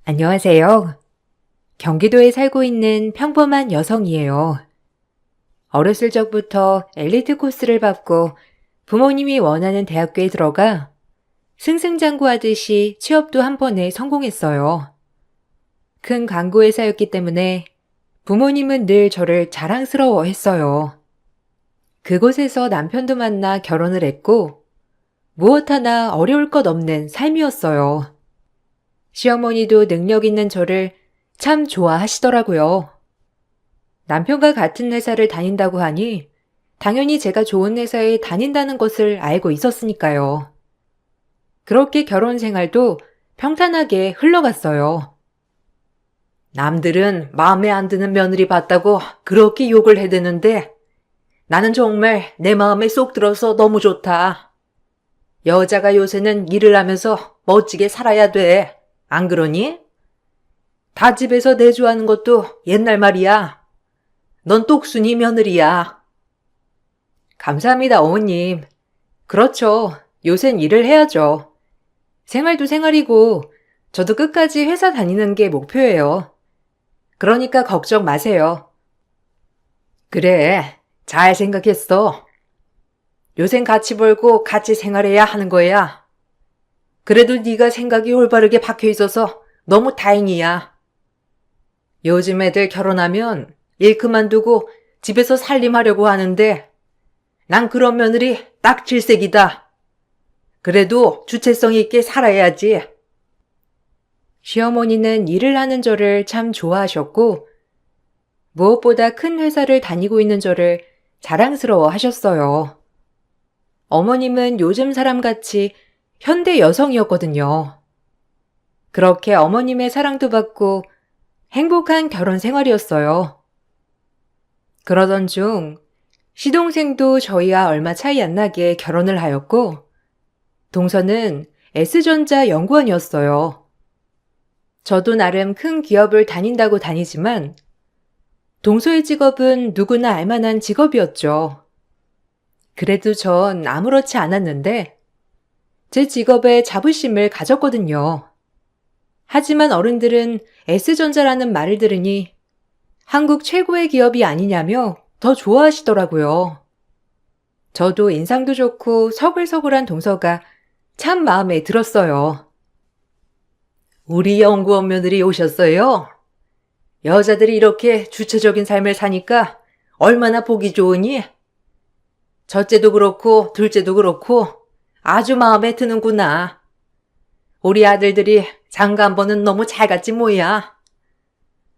안녕하세요. 경기도에 살고 있는 평범한 여성이에요. 어렸을 적부터 엘리트 코스를 밟고 부모님이 원하는 대학교에 들어가 승승장구하듯이 취업도 한 번에 성공했어요. 큰 광고회사였기 때문에 부모님은 늘 저를 자랑스러워 했어요. 그곳에서 남편도 만나 결혼을 했고 무엇 하나 어려울 것 없는 삶이었어요. 시어머니도 능력 있는 저를 참 좋아하시더라고요. 남편과 같은 회사를 다닌다고 하니 당연히 제가 좋은 회사에 다닌다는 것을 알고 있었으니까요. 그렇게 결혼 생활도 평탄하게 흘러갔어요. 남들은 마음에 안 드는 며느리 봤다고 그렇게 욕을 해대는데 나는 정말 내 마음에 쏙 들어서 너무 좋다. 여자가 요새는 일을 하면서 멋지게 살아야 돼. 안 그러니? 다 집에서 내조하는 것도 옛날 말이야. 넌 똑순이 며느리야. 감사합니다, 어머님. 그렇죠. 요샌 일을 해야죠. 생활도 생활이고 저도 끝까지 회사 다니는 게 목표예요. 그러니까 걱정 마세요. 그래, 잘 생각했어. 요샌 같이 벌고 같이 생활해야 하는 거야. 그래도 네가 생각이 올바르게 박혀 있어서 너무 다행이야. 요즘 애들 결혼하면 일 그만두고 집에서 살림하려고 하는데 난 그런 며느리 딱 질색이다. 그래도 주체성 있게 살아야지. 시어머니는 일을 하는 저를 참 좋아하셨고 무엇보다 큰 회사를 다니고 있는 저를 자랑스러워 하셨어요. 어머님은 요즘 사람같이 현대 여성이었거든요. 그렇게 어머님의 사랑도 받고 행복한 결혼 생활이었어요. 그러던 중 시동생도 저희와 얼마 차이 안 나게 결혼을 하였고 동서는 S전자 연구원이었어요. 저도 나름 큰 기업을 다닌다고 다니지만 동서의 직업은 누구나 알만한 직업이었죠. 그래도 전 아무렇지 않았는데 제 직업에 자부심을 가졌거든요. 하지만 어른들은 S전자라는 말을 들으니 한국 최고의 기업이 아니냐며 더 좋아하시더라고요. 저도 인상도 좋고 서글서글한 동서가 참 마음에 들었어요. 우리 연구원 며느리 오셨어요? 여자들이 이렇게 주체적인 삶을 사니까 얼마나 보기 좋으니? 첫째도 그렇고 둘째도 그렇고 아주 마음에 드는구나. 우리 아들들이 장가 한 번은 너무 잘 갔지 뭐야.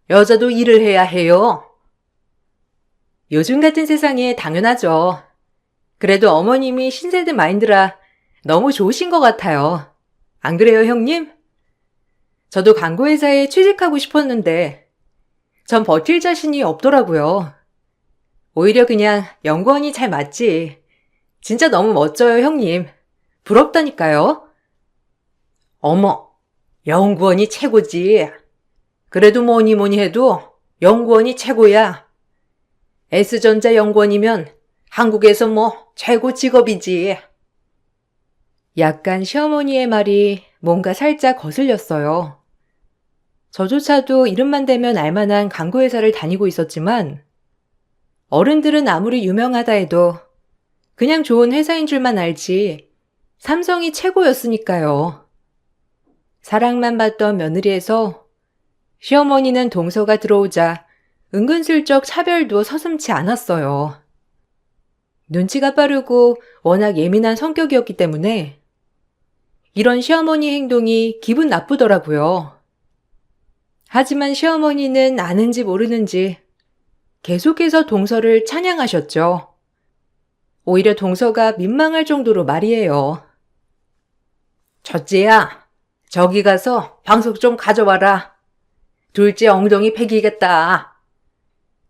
여자도 일을 해야 해요. 요즘 같은 세상에 당연하죠. 그래도 어머님이 신세대 마인드라 너무 좋으신 것 같아요. 안 그래요, 형님? 저도 광고회사에 취직하고 싶었는데 전 버틸 자신이 없더라고요. 오히려 그냥 연구원이 잘 맞지. 진짜 너무 멋져요, 형님. 부럽다니까요. 어머, 연구원이 최고지. 그래도 뭐니 뭐니 해도 연구원이 최고야. S전자 연구원이면 한국에서 뭐 최고 직업이지. 약간 시어머니의 말이 뭔가 살짝 거슬렸어요. 저조차도 이름만 대면 알만한 광고회사를 다니고 있었지만 어른들은 아무리 유명하다 해도 그냥 좋은 회사인 줄만 알지 삼성이 최고였으니까요. 사랑만 받던 며느리에서 시어머니는 동서가 들어오자 은근슬쩍 차별도 서슴지 않았어요. 눈치가 빠르고 워낙 예민한 성격이었기 때문에 이런 시어머니 행동이 기분 나쁘더라고요. 하지만 시어머니는 아는지 모르는지 계속해서 동서를 찬양하셨죠. 오히려 동서가 민망할 정도로 말이에요. 첫째야, 저기 가서 방석 좀 가져와라. 둘째 엉덩이 베기겠다.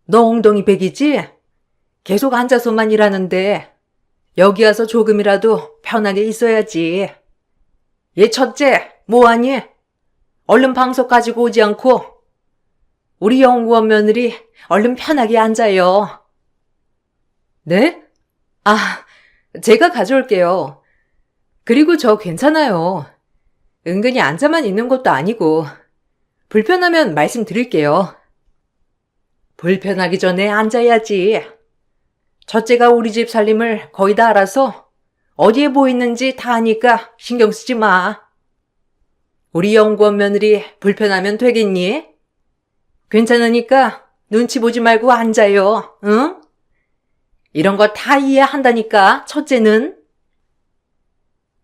너 엉덩이 베기지? 계속 앉아서만 일하는데 여기 와서 조금이라도 편하게 있어야지. 얘 첫째, 뭐하니? 얼른 방석 가지고 오지 않고 우리 연구원 며느리 얼른 편하게 앉아요. 네? 아, 제가 가져올게요. 그리고 저 괜찮아요. 은근히 앉아만 있는 것도 아니고 불편하면 말씀드릴게요. 불편하기 전에 앉아야지. 첫째가 우리 집 살림을 거의 다 알아서 어디에 뭐 있는지 다 아니까 신경 쓰지 마. 우리 연구원 며느리 불편하면 되겠니? 괜찮으니까 눈치 보지 말고 앉아요, 응? 이런 거 다 이해한다니까, 첫째는.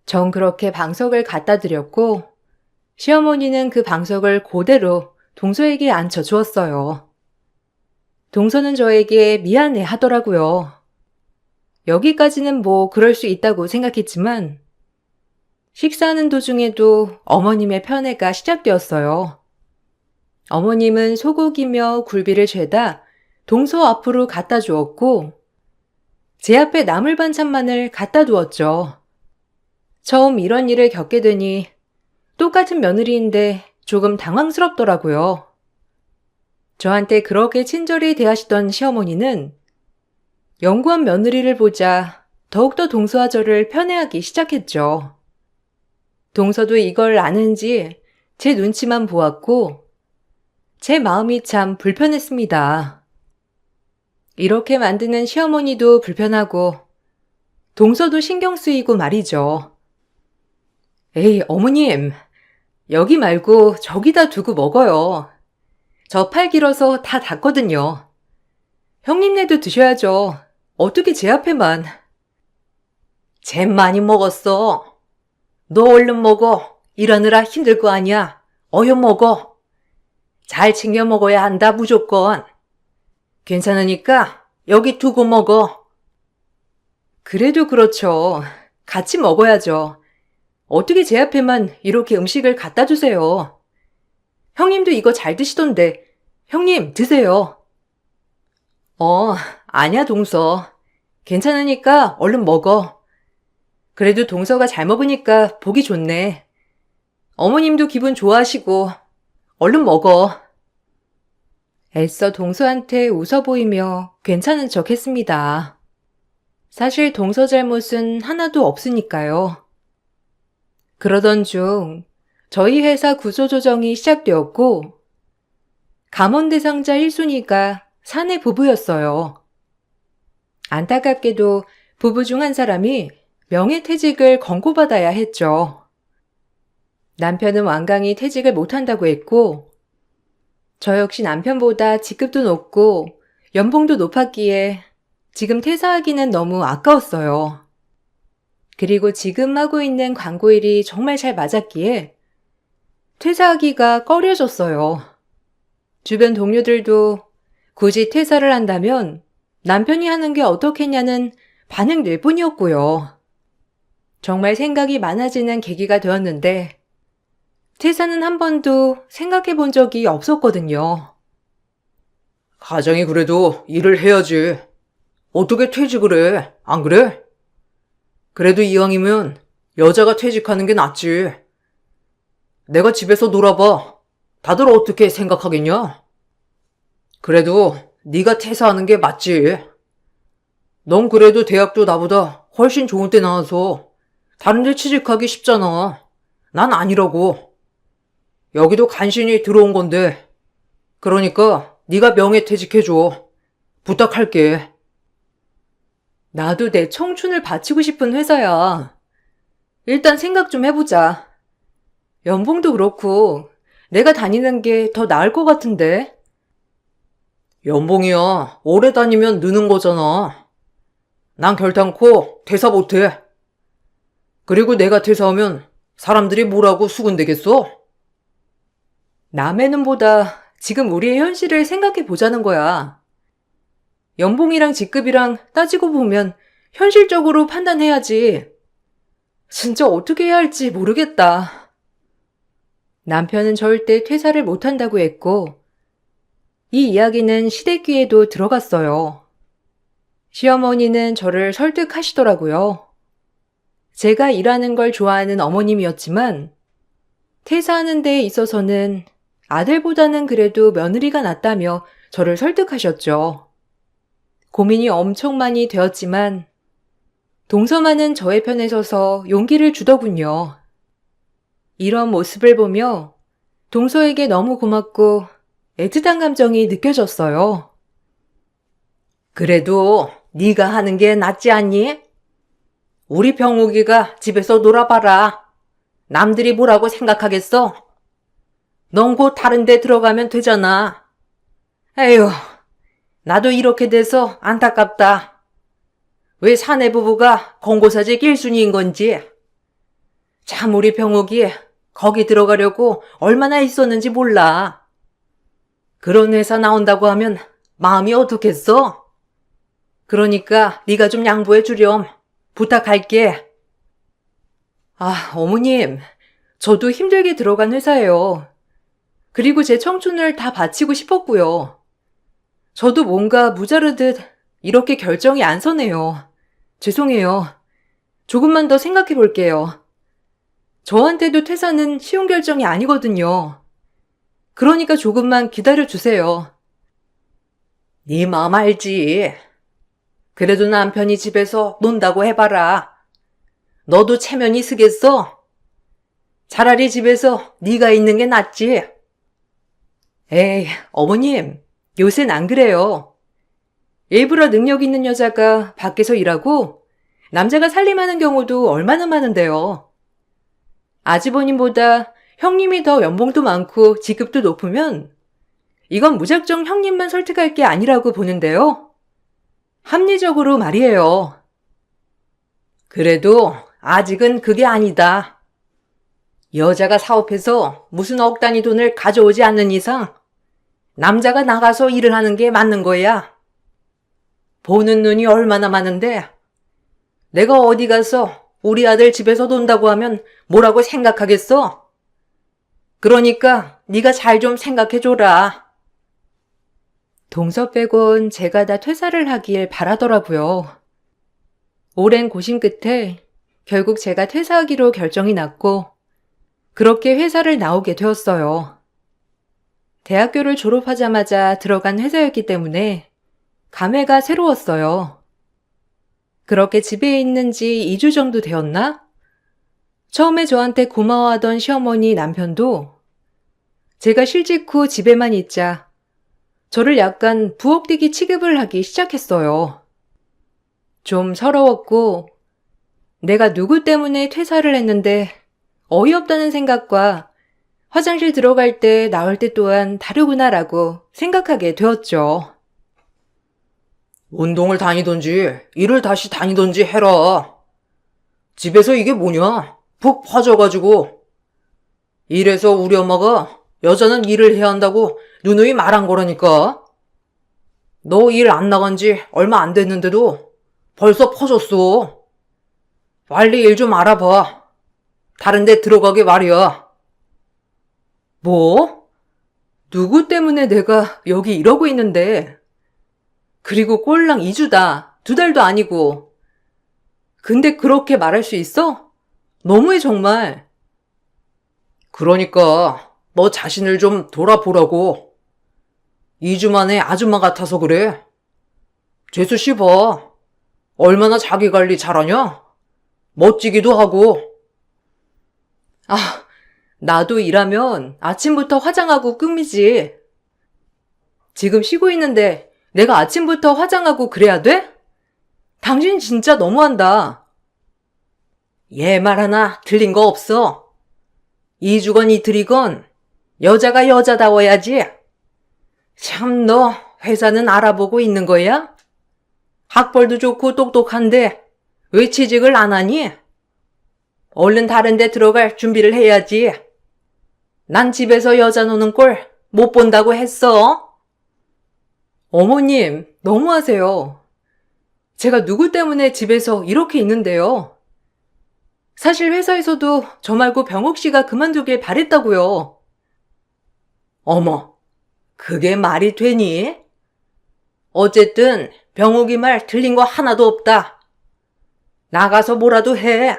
전 그렇게 방석을 갖다 드렸고, 시어머니는 그 방석을 그대로 동서에게 앉혀주었어요. 동서는 저에게 미안해 하더라고요. 여기까지는 뭐 그럴 수 있다고 생각했지만, 식사하는 도중에도 어머님의 편애가 시작되었어요. 어머님은 소고기며 굴비를 죄다 동서 앞으로 갖다 주었고, 제 앞에 나물 반찬만을 갖다 두었죠. 처음 이런 일을 겪게 되니 똑같은 며느리인데 조금 당황스럽더라고요. 저한테 그렇게 친절히 대하시던 시어머니는 연구원 며느리를 보자 더욱더 동서와 저를 편애하기 시작했죠. 동서도 이걸 아는지 제 눈치만 보았고 제 마음이 참 불편했습니다. 이렇게 만드는 시어머니도 불편하고 동서도 신경 쓰이고 말이죠. 에이, 어머님, 여기 말고 저기다 두고 먹어요. 저 팔 길어서 다 닿거든요. 형님네도 드셔야죠. 어떻게 제 앞에만. 쟤 많이 먹었어. 너 얼른 먹어. 일하느라 힘들 거 아니야. 어여 먹어. 잘 챙겨 먹어야 한다, 무조건. 괜찮으니까 여기 두고 먹어. 그래도 그렇죠. 같이 먹어야죠. 어떻게 제 앞에만 이렇게 음식을 갖다 주세요. 형님도 이거 잘 드시던데. 형님, 드세요. 아니야, 동서. 괜찮으니까 얼른 먹어. 그래도 동서가 잘 먹으니까 보기 좋네. 어머님도 기분 좋아하시고 얼른 먹어. 애써 동서한테 웃어 보이며 괜찮은 척 했습니다. 사실 동서 잘못은 하나도 없으니까요. 그러던 중 저희 회사 구조조정이 시작되었고 감원대상자 1순위가 사내 부부였어요. 안타깝게도 부부 중 한 사람이 명예퇴직을 권고받아야 했죠. 남편은 완강히 퇴직을 못한다고 했고 저 역시 남편보다 직급도 높고 연봉도 높았기에 지금 퇴사하기는 너무 아까웠어요. 그리고 지금 하고 있는 광고 일이 정말 잘 맞았기에 퇴사하기가 꺼려졌어요. 주변 동료들도 굳이 퇴사를 한다면 남편이 하는 게 어떻겠냐는 반응들 뿐이었고요. 정말 생각이 많아지는 계기가 되었는데 퇴사는 한 번도 생각해 본 적이 없었거든요. 가장이 그래도 일을 해야지. 어떻게 퇴직을 해? 안 그래? 그래도 이왕이면 여자가 퇴직하는 게 낫지. 내가 집에서 놀아봐. 다들 어떻게 생각하겠냐? 그래도 네가 퇴사하는 게 맞지. 넌 그래도 대학도 나보다 훨씬 좋은 데 나와서 다른 데 취직하기 쉽잖아. 난 아니라고. 여기도 간신히 들어온 건데. 그러니까 네가 명예퇴직해줘. 부탁할게. 나도 내 청춘을 바치고 싶은 회사야. 일단 생각 좀 해보자. 연봉도 그렇고 내가 다니는 게 더 나을 것 같은데. 연봉이야. 오래 다니면 느는 거잖아. 난 결단코 퇴사 못해. 그리고 내가 퇴사하면 사람들이 뭐라고 수군대겠어? 남의 눈보다 지금 우리의 현실을 생각해 보자는 거야. 연봉이랑 직급이랑 따지고 보면 현실적으로 판단해야지. 진짜 어떻게 해야 할지 모르겠다. 남편은 절대 퇴사를 못한다고 했고 이 이야기는 시댁귀에도 들어갔어요. 시어머니는 저를 설득하시더라고요. 제가 일하는 걸 좋아하는 어머님이었지만 퇴사하는 데 있어서는 아들보다는 그래도 며느리가 낫다며 저를 설득하셨죠. 고민이 엄청 많이 되었지만 동서만은 저의 편에 서서 용기를 주더군요. 이런 모습을 보며 동서에게 너무 고맙고 애틋한 감정이 느껴졌어요. 그래도 네가 하는 게 낫지 않니? 우리 병욱이가 집에서 놀아봐라. 남들이 뭐라고 생각하겠어? 넌 곧 다른 데 들어가면 되잖아. 에휴, 나도 이렇게 돼서 안타깝다. 왜 사내 부부가 권고사직 1순위인 건지. 참 우리 병욱이 거기 들어가려고 얼마나 있었는지 몰라. 그런 회사 나온다고 하면 마음이 어떻겠어? 그러니까 네가 좀 양보해 주렴. 부탁할게. 아, 어머님. 저도 힘들게 들어간 회사예요. 그리고 제 청춘을 다 바치고 싶었고요. 저도 뭔가 무자르듯 이렇게 결정이 안 서네요. 죄송해요. 조금만 더 생각해 볼게요. 저한테도 퇴사는 쉬운 결정이 아니거든요. 그러니까 조금만 기다려 주세요. 네 마음 알지. 그래도 남편이 집에서 논다고 해봐라. 너도 체면이 쓰겠어? 차라리 집에서 네가 있는 게 낫지. 에이, 어머님, 요샌 안 그래요. 일부러 능력 있는 여자가 밖에서 일하고 남자가 살림하는 경우도 얼마나 많은데요. 아주버님보다 형님이 더 연봉도 많고 직급도 높으면 이건 무작정 형님만 설득할 게 아니라고 보는데요. 합리적으로 말이에요. 그래도 아직은 그게 아니다. 여자가 사업해서 무슨 억 단위 돈을 가져오지 않는 이상 남자가 나가서 일을 하는 게 맞는 거야. 보는 눈이 얼마나 많은데 내가 어디 가서 우리 아들 집에서 논다고 하면 뭐라고 생각하겠어? 그러니까 네가 잘 좀 생각해줘라. 동서 빼곤 제가 다 퇴사를 하길 바라더라고요. 오랜 고심 끝에 결국 제가 퇴사하기로 결정이 났고 그렇게 회사를 나오게 되었어요. 대학교를 졸업하자마자 들어간 회사였기 때문에 감회가 새로웠어요. 그렇게 집에 있는 지 2주 정도 되었나? 처음에 저한테 고마워하던 시어머니 남편도 제가 실직 후 집에만 있자 저를 약간 부엌대기 취급을 하기 시작했어요. 좀 서러웠고 내가 누구 때문에 퇴사를 했는데 어이없다는 생각과 화장실 들어갈 때 나올 때 또한 다르구나라고 생각하게 되었죠. 운동을 다니던지 일을 다시 다니던지 해라. 집에서 이게 뭐냐? 푹 퍼져가지고. 이래서 우리 엄마가 여자는 일을 해야 한다고 누누이 말한 거라니까. 너 일 안 나간 지 얼마 안 됐는데도 벌써 퍼졌어. 빨리 일 좀 알아봐. 다른 데 들어가게 말이야. 뭐? 누구 때문에 내가 여기 이러고 있는데. 그리고 꼴랑 2주다. 2달도 아니고. 근데 그렇게 말할 수 있어? 너무해 정말. 그러니까 너 자신을 좀 돌아보라고. 2주 만에 아줌마 같아서 그래. 재수 씨 봐. 얼마나 자기 관리 잘하냐? 멋지기도 하고. 아, 나도 일하면 아침부터 화장하고 꾸미지. 지금 쉬고 있는데 내가 아침부터 화장하고 그래야 돼? 당신 진짜 너무한다. 얘 말 하나 틀린 거 없어. 이주건 이틀이건 여자가 여자다워야지. 참 너 회사는 알아보고 있는 거야? 학벌도 좋고 똑똑한데 왜 취직을 안 하니? 얼른 다른 데 들어갈 준비를 해야지. 난 집에서 여자 노는 꼴 못 본다고 했어. 어머님, 너무하세요. 제가 누구 때문에 집에서 이렇게 있는데요. 사실 회사에서도 저 말고 병욱 씨가 그만두길 바랬다고요. 어머, 그게 말이 되니? 어쨌든 병욱이 말 틀린 거 하나도 없다. 나가서 뭐라도 해.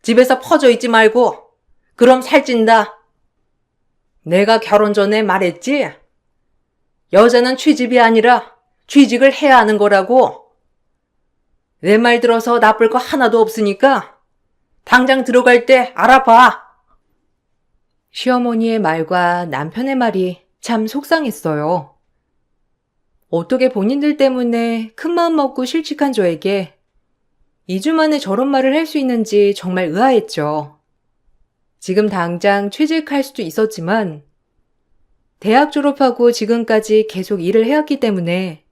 집에서 퍼져 있지 말고. 그럼 살찐다. 내가 결혼 전에 말했지? 여자는 취집이 아니라 취직을 해야 하는 거라고. 내 말 들어서 나쁠 거 하나도 없으니까 당장 들어갈 때 알아봐. 시어머니의 말과 남편의 말이 참 속상했어요. 어떻게 본인들 때문에 큰마음 먹고 실직한 저에게 2주 만에 저런 말을 할 수 있는지 정말 의아했죠. 지금 당장 취직할 수도 있었지만 대학 졸업하고 지금까지 계속 일을 해왔기 때문에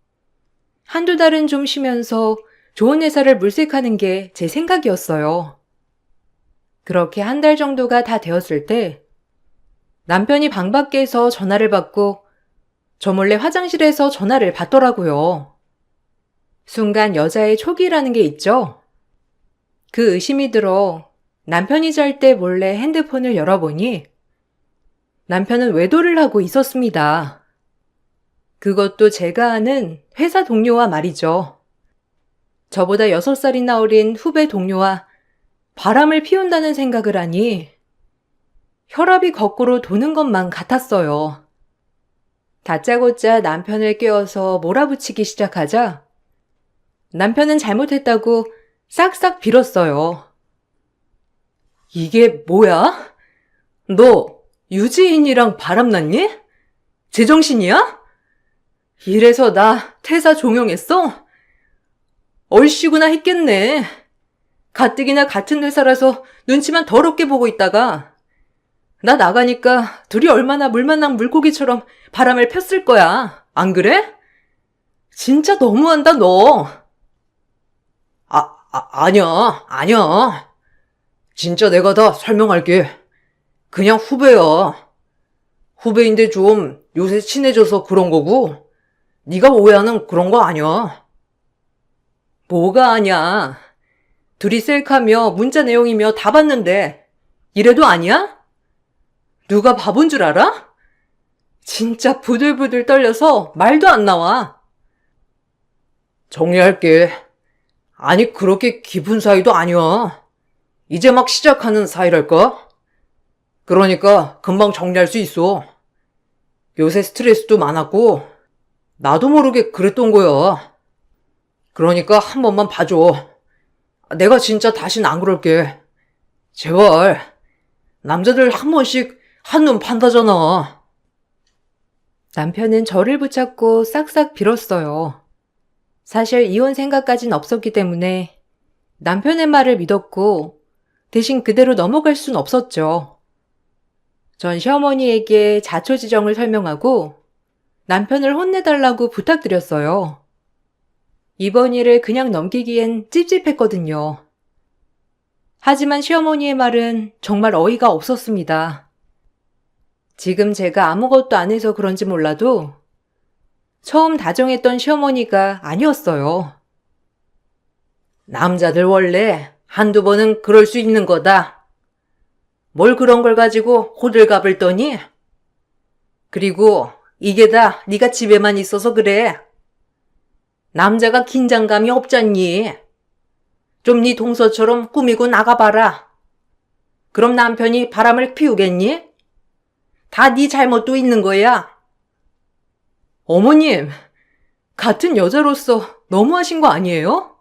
한두 달은 좀 쉬면서 좋은 회사를 물색하는 게 제 생각이었어요. 그렇게 한 달 정도가 다 되었을 때 남편이 방 밖에서 전화를 받고 저 몰래 화장실에서 전화를 받더라고요. 순간 여자의 촉이라는 게 있죠? 그 의심이 들어 남편이 잘 때 몰래 핸드폰을 열어보니 남편은 외도를 하고 있었습니다. 그것도 제가 아는 회사 동료와 말이죠. 저보다 6살이나 어린 후배 동료와 바람을 피운다는 생각을 하니 혈압이 거꾸로 도는 것만 같았어요. 다짜고짜 남편을 깨워서 몰아붙이기 시작하자 남편은 잘못했다고 싹싹 빌었어요. 이게 뭐야? 너 유지인이랑 바람났니? 제정신이야? 이래서 나 퇴사 종용했어? 얼씨구나 했겠네. 가뜩이나 같은 회사라서 눈치만 더럽게 보고 있다가 나 나가니까 둘이 얼마나 물만난 물고기처럼 바람을 폈을 거야. 안 그래? 진짜 너무한다 너. 아니야. 진짜 내가 다 설명할게. 그냥 후배야. 후배인데 좀 요새 친해져서 그런 거고 네가 오해하는 그런 거 아니야. 뭐가 아니야. 둘이 셀카며 문자 내용이며 다 봤는데 이래도 아니야? 누가 바본 줄 알아? 진짜 부들부들 떨려서 말도 안 나와. 정리할게. 아니 그렇게 깊은 사이도 아니야. 이제 막 시작하는 사이랄까? 그러니까 금방 정리할 수 있어. 요새 스트레스도 많았고 나도 모르게 그랬던 거야. 그러니까 한 번만 봐줘. 내가 진짜 다신 안 그럴게. 제발. 남자들 한 번씩 한눈 판다잖아. 남편은 저를 붙잡고 싹싹 빌었어요. 사실 이혼 생각까진 없었기 때문에 남편의 말을 믿었고 대신 그대로 넘어갈 순 없었죠. 전 시어머니에게 자초지정을 설명하고 남편을 혼내달라고 부탁드렸어요. 이번 일을 그냥 넘기기엔 찝찝했거든요. 하지만 시어머니의 말은 정말 어이가 없었습니다. 지금 제가 아무것도 안 해서 그런지 몰라도 처음 다정했던 시어머니가 아니었어요. 남자들 원래 한두 번은 그럴 수 있는 거다. 뭘 그런 걸 가지고 호들갑을 떠니? 그리고 이게 다 네가 집에만 있어서 그래. 남자가 긴장감이 없잖니. 좀 네 동서처럼 꾸미고 나가봐라. 그럼 남편이 바람을 피우겠니? 다 네 잘못도 있는 거야. 어머님, 같은 여자로서 너무하신 거 아니에요?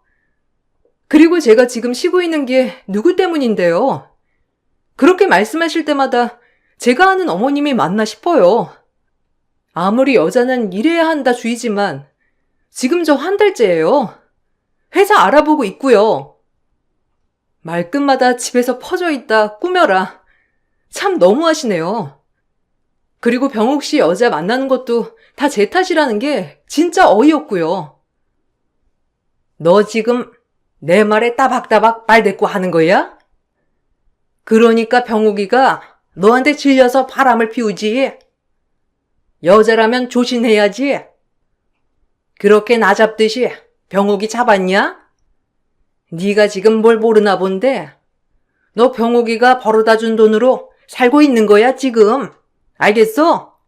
그리고 제가 지금 쉬고 있는 게 누구 때문인데요? 그렇게 말씀하실 때마다 제가 아는 어머님이 맞나 싶어요. 아무리 여자는 일해야 한다 주의지만 지금 저 한 달째예요. 회사 알아보고 있고요. 말끝마다 집에서 퍼져 있다 꾸며라. 참 너무하시네요. 그리고 병옥 씨 여자 만나는 것도 다 제 탓이라는 게 진짜 어이없고요. 너 지금 내 말에 따박따박 말대꾸 하는 거야? 그러니까 병옥이가 너한테 질려서 바람을 피우지. 여자라면 조심해야지. 그렇게 나 잡듯이 병옥이 잡았냐? 네가 지금 뭘 모르나 본데 너 병옥이가 벌어다 준 돈으로 살고 있는 거야 지금. 알겠어?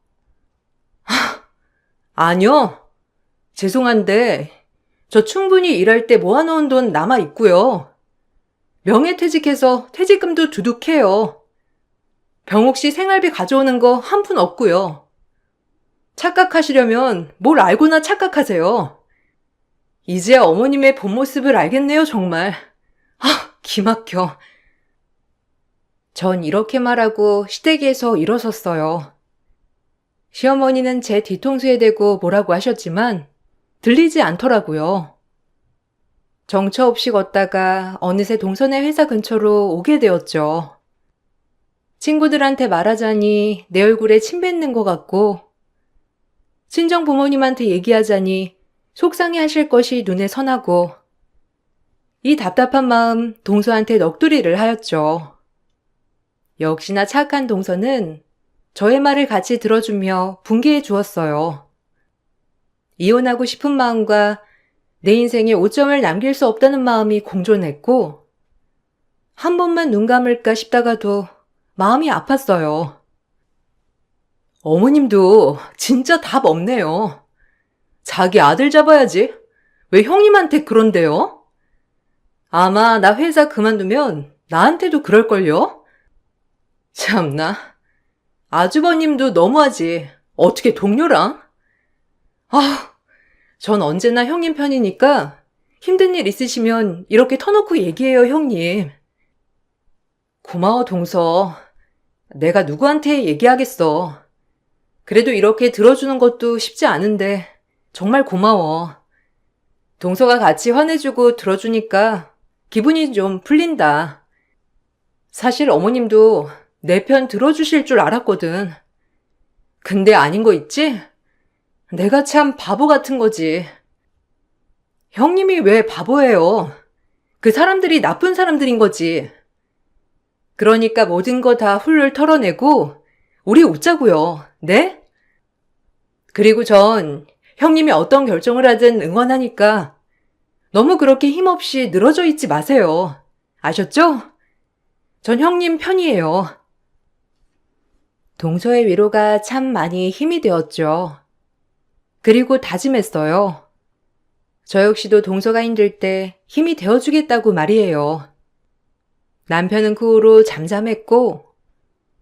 아니요. 죄송한데 저 충분히 일할 때 모아놓은 돈 남아있고요. 명예퇴직해서 퇴직금도 두둑해요. 병옥 씨 생활비 가져오는 거 한 푼 없고요. 착각하시려면 뭘 알고나 착각하세요. 이제야 어머님의 본 모습을 알겠네요 정말. 기막혀. 전 이렇게 말하고 시댁에서 일어섰어요. 시어머니는 제 뒤통수에 대고 뭐라고 하셨지만 들리지 않더라고요. 정처 없이 걷다가 어느새 동선의 회사 근처로 오게 되었죠. 친구들한테 말하자니 내 얼굴에 침 뱉는 것 같고, 친정 부모님한테 얘기하자니 속상해 하실 것이 눈에 선하고, 이 답답한 마음 동서한테 넋두리를 하였죠. 역시나 착한 동서는 저의 말을 같이 들어주며 분개해 주었어요. 이혼하고 싶은 마음과 내 인생에 오점을 남길 수 없다는 마음이 공존했고, 한 번만 눈 감을까 싶다가도 마음이 아팠어요. 어머님도 진짜 답 없네요. 자기 아들 잡아야지. 왜 형님한테 그런데요? 아마 나 회사 그만두면 나한테도 그럴걸요? 참나. 아주버님도 너무하지. 어떻게 동료랑? 전 언제나 형님 편이니까 힘든 일 있으시면 이렇게 터놓고 얘기해요, 형님. 고마워, 동서. 내가 누구한테 얘기하겠어. 그래도 이렇게 들어주는 것도 쉽지 않은데 정말 고마워. 동서가 같이 화내주고 들어주니까 기분이 좀 풀린다. 사실 어머님도 내 편 들어주실 줄 알았거든. 근데 아닌 거 있지? 내가 참 바보 같은 거지. 형님이 왜 바보예요? 그 사람들이 나쁜 사람들인 거지. 그러니까 모든 거 다 훌훌 털어내고 우리 웃자고요. 네? 그리고 전 형님이 어떤 결정을 하든 응원하니까 너무 그렇게 힘없이 늘어져 있지 마세요. 아셨죠? 전 형님 편이에요. 동서의 위로가 참 많이 힘이 되었죠. 그리고 다짐했어요. 저 역시도 동서가 힘들 때 힘이 되어주겠다고 말이에요. 남편은 그 후로 잠잠했고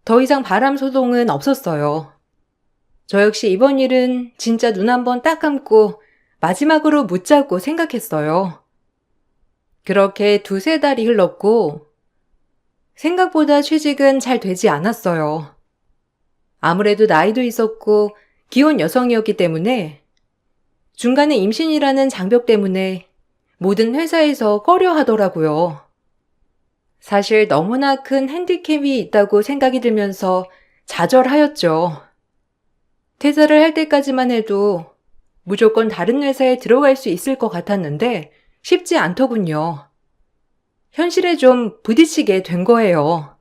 더 이상 바람 소동은 없었어요. 저 역시 이번 일은 진짜 눈 한번 딱 감고 마지막으로 묻자고 생각했어요. 그렇게 2-3달이 흘렀고 생각보다 취직은 잘 되지 않았어요. 아무래도 나이도 있었고 기혼 여성이었기 때문에 중간에 임신이라는 장벽 때문에 모든 회사에서 꺼려 하더라고요. 사실 너무나 큰 핸디캡이 있다고 생각이 들면서 좌절하였죠. 퇴사를 할 때까지만 해도 무조건 다른 회사에 들어갈 수 있을 것 같았는데 쉽지 않더군요. 현실에 좀 부딪히게 된 거예요.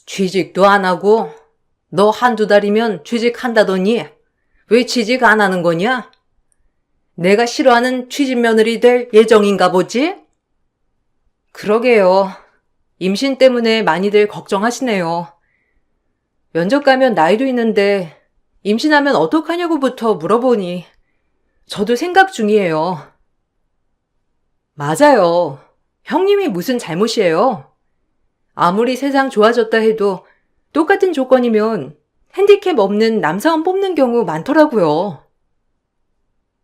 취직도 안 하고 너 1-2달이면 취직한다더니 왜 취직 안 하는 거냐? 내가 싫어하는 취직 며느리 될 예정인가 보지? 그러게요. 임신 때문에 많이들 걱정하시네요. 면접 가면 나이도 있는데 임신하면 어떡하냐고부터 물어보니 저도 생각 중이에요. 맞아요. 형님이 무슨 잘못이에요? 아무리 세상 좋아졌다 해도 똑같은 조건이면 핸디캡 없는 남사원 뽑는 경우 많더라고요.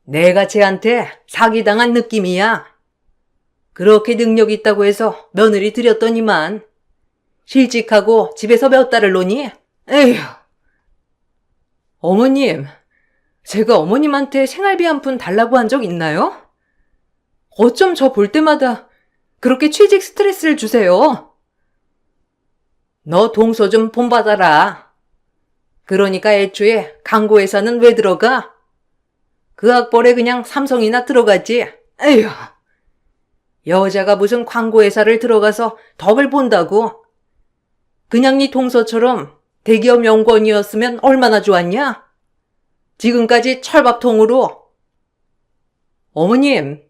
내가 쟤한테 사기당한 느낌이야. 그렇게 능력 있다고 해서 며느리 들였더니만 실직하고 집에서 몇 달을 노니? 에휴. 어머님, 제가 어머님한테 생활비 한 푼 달라고 한 적 있나요? 어쩜 저 볼 때마다 그렇게 취직 스트레스를 주세요? 너 동서 좀 본받아라. 그러니까 애초에 광고회사는 왜 들어가? 그 학벌에 그냥 삼성이나 들어가지. 에휴. 여자가 무슨 광고회사를 들어가서 덕을 본다고? 그냥 네 동서처럼 대기업 연구원이었으면 얼마나 좋았냐? 지금까지 철밥통으로. 어머님,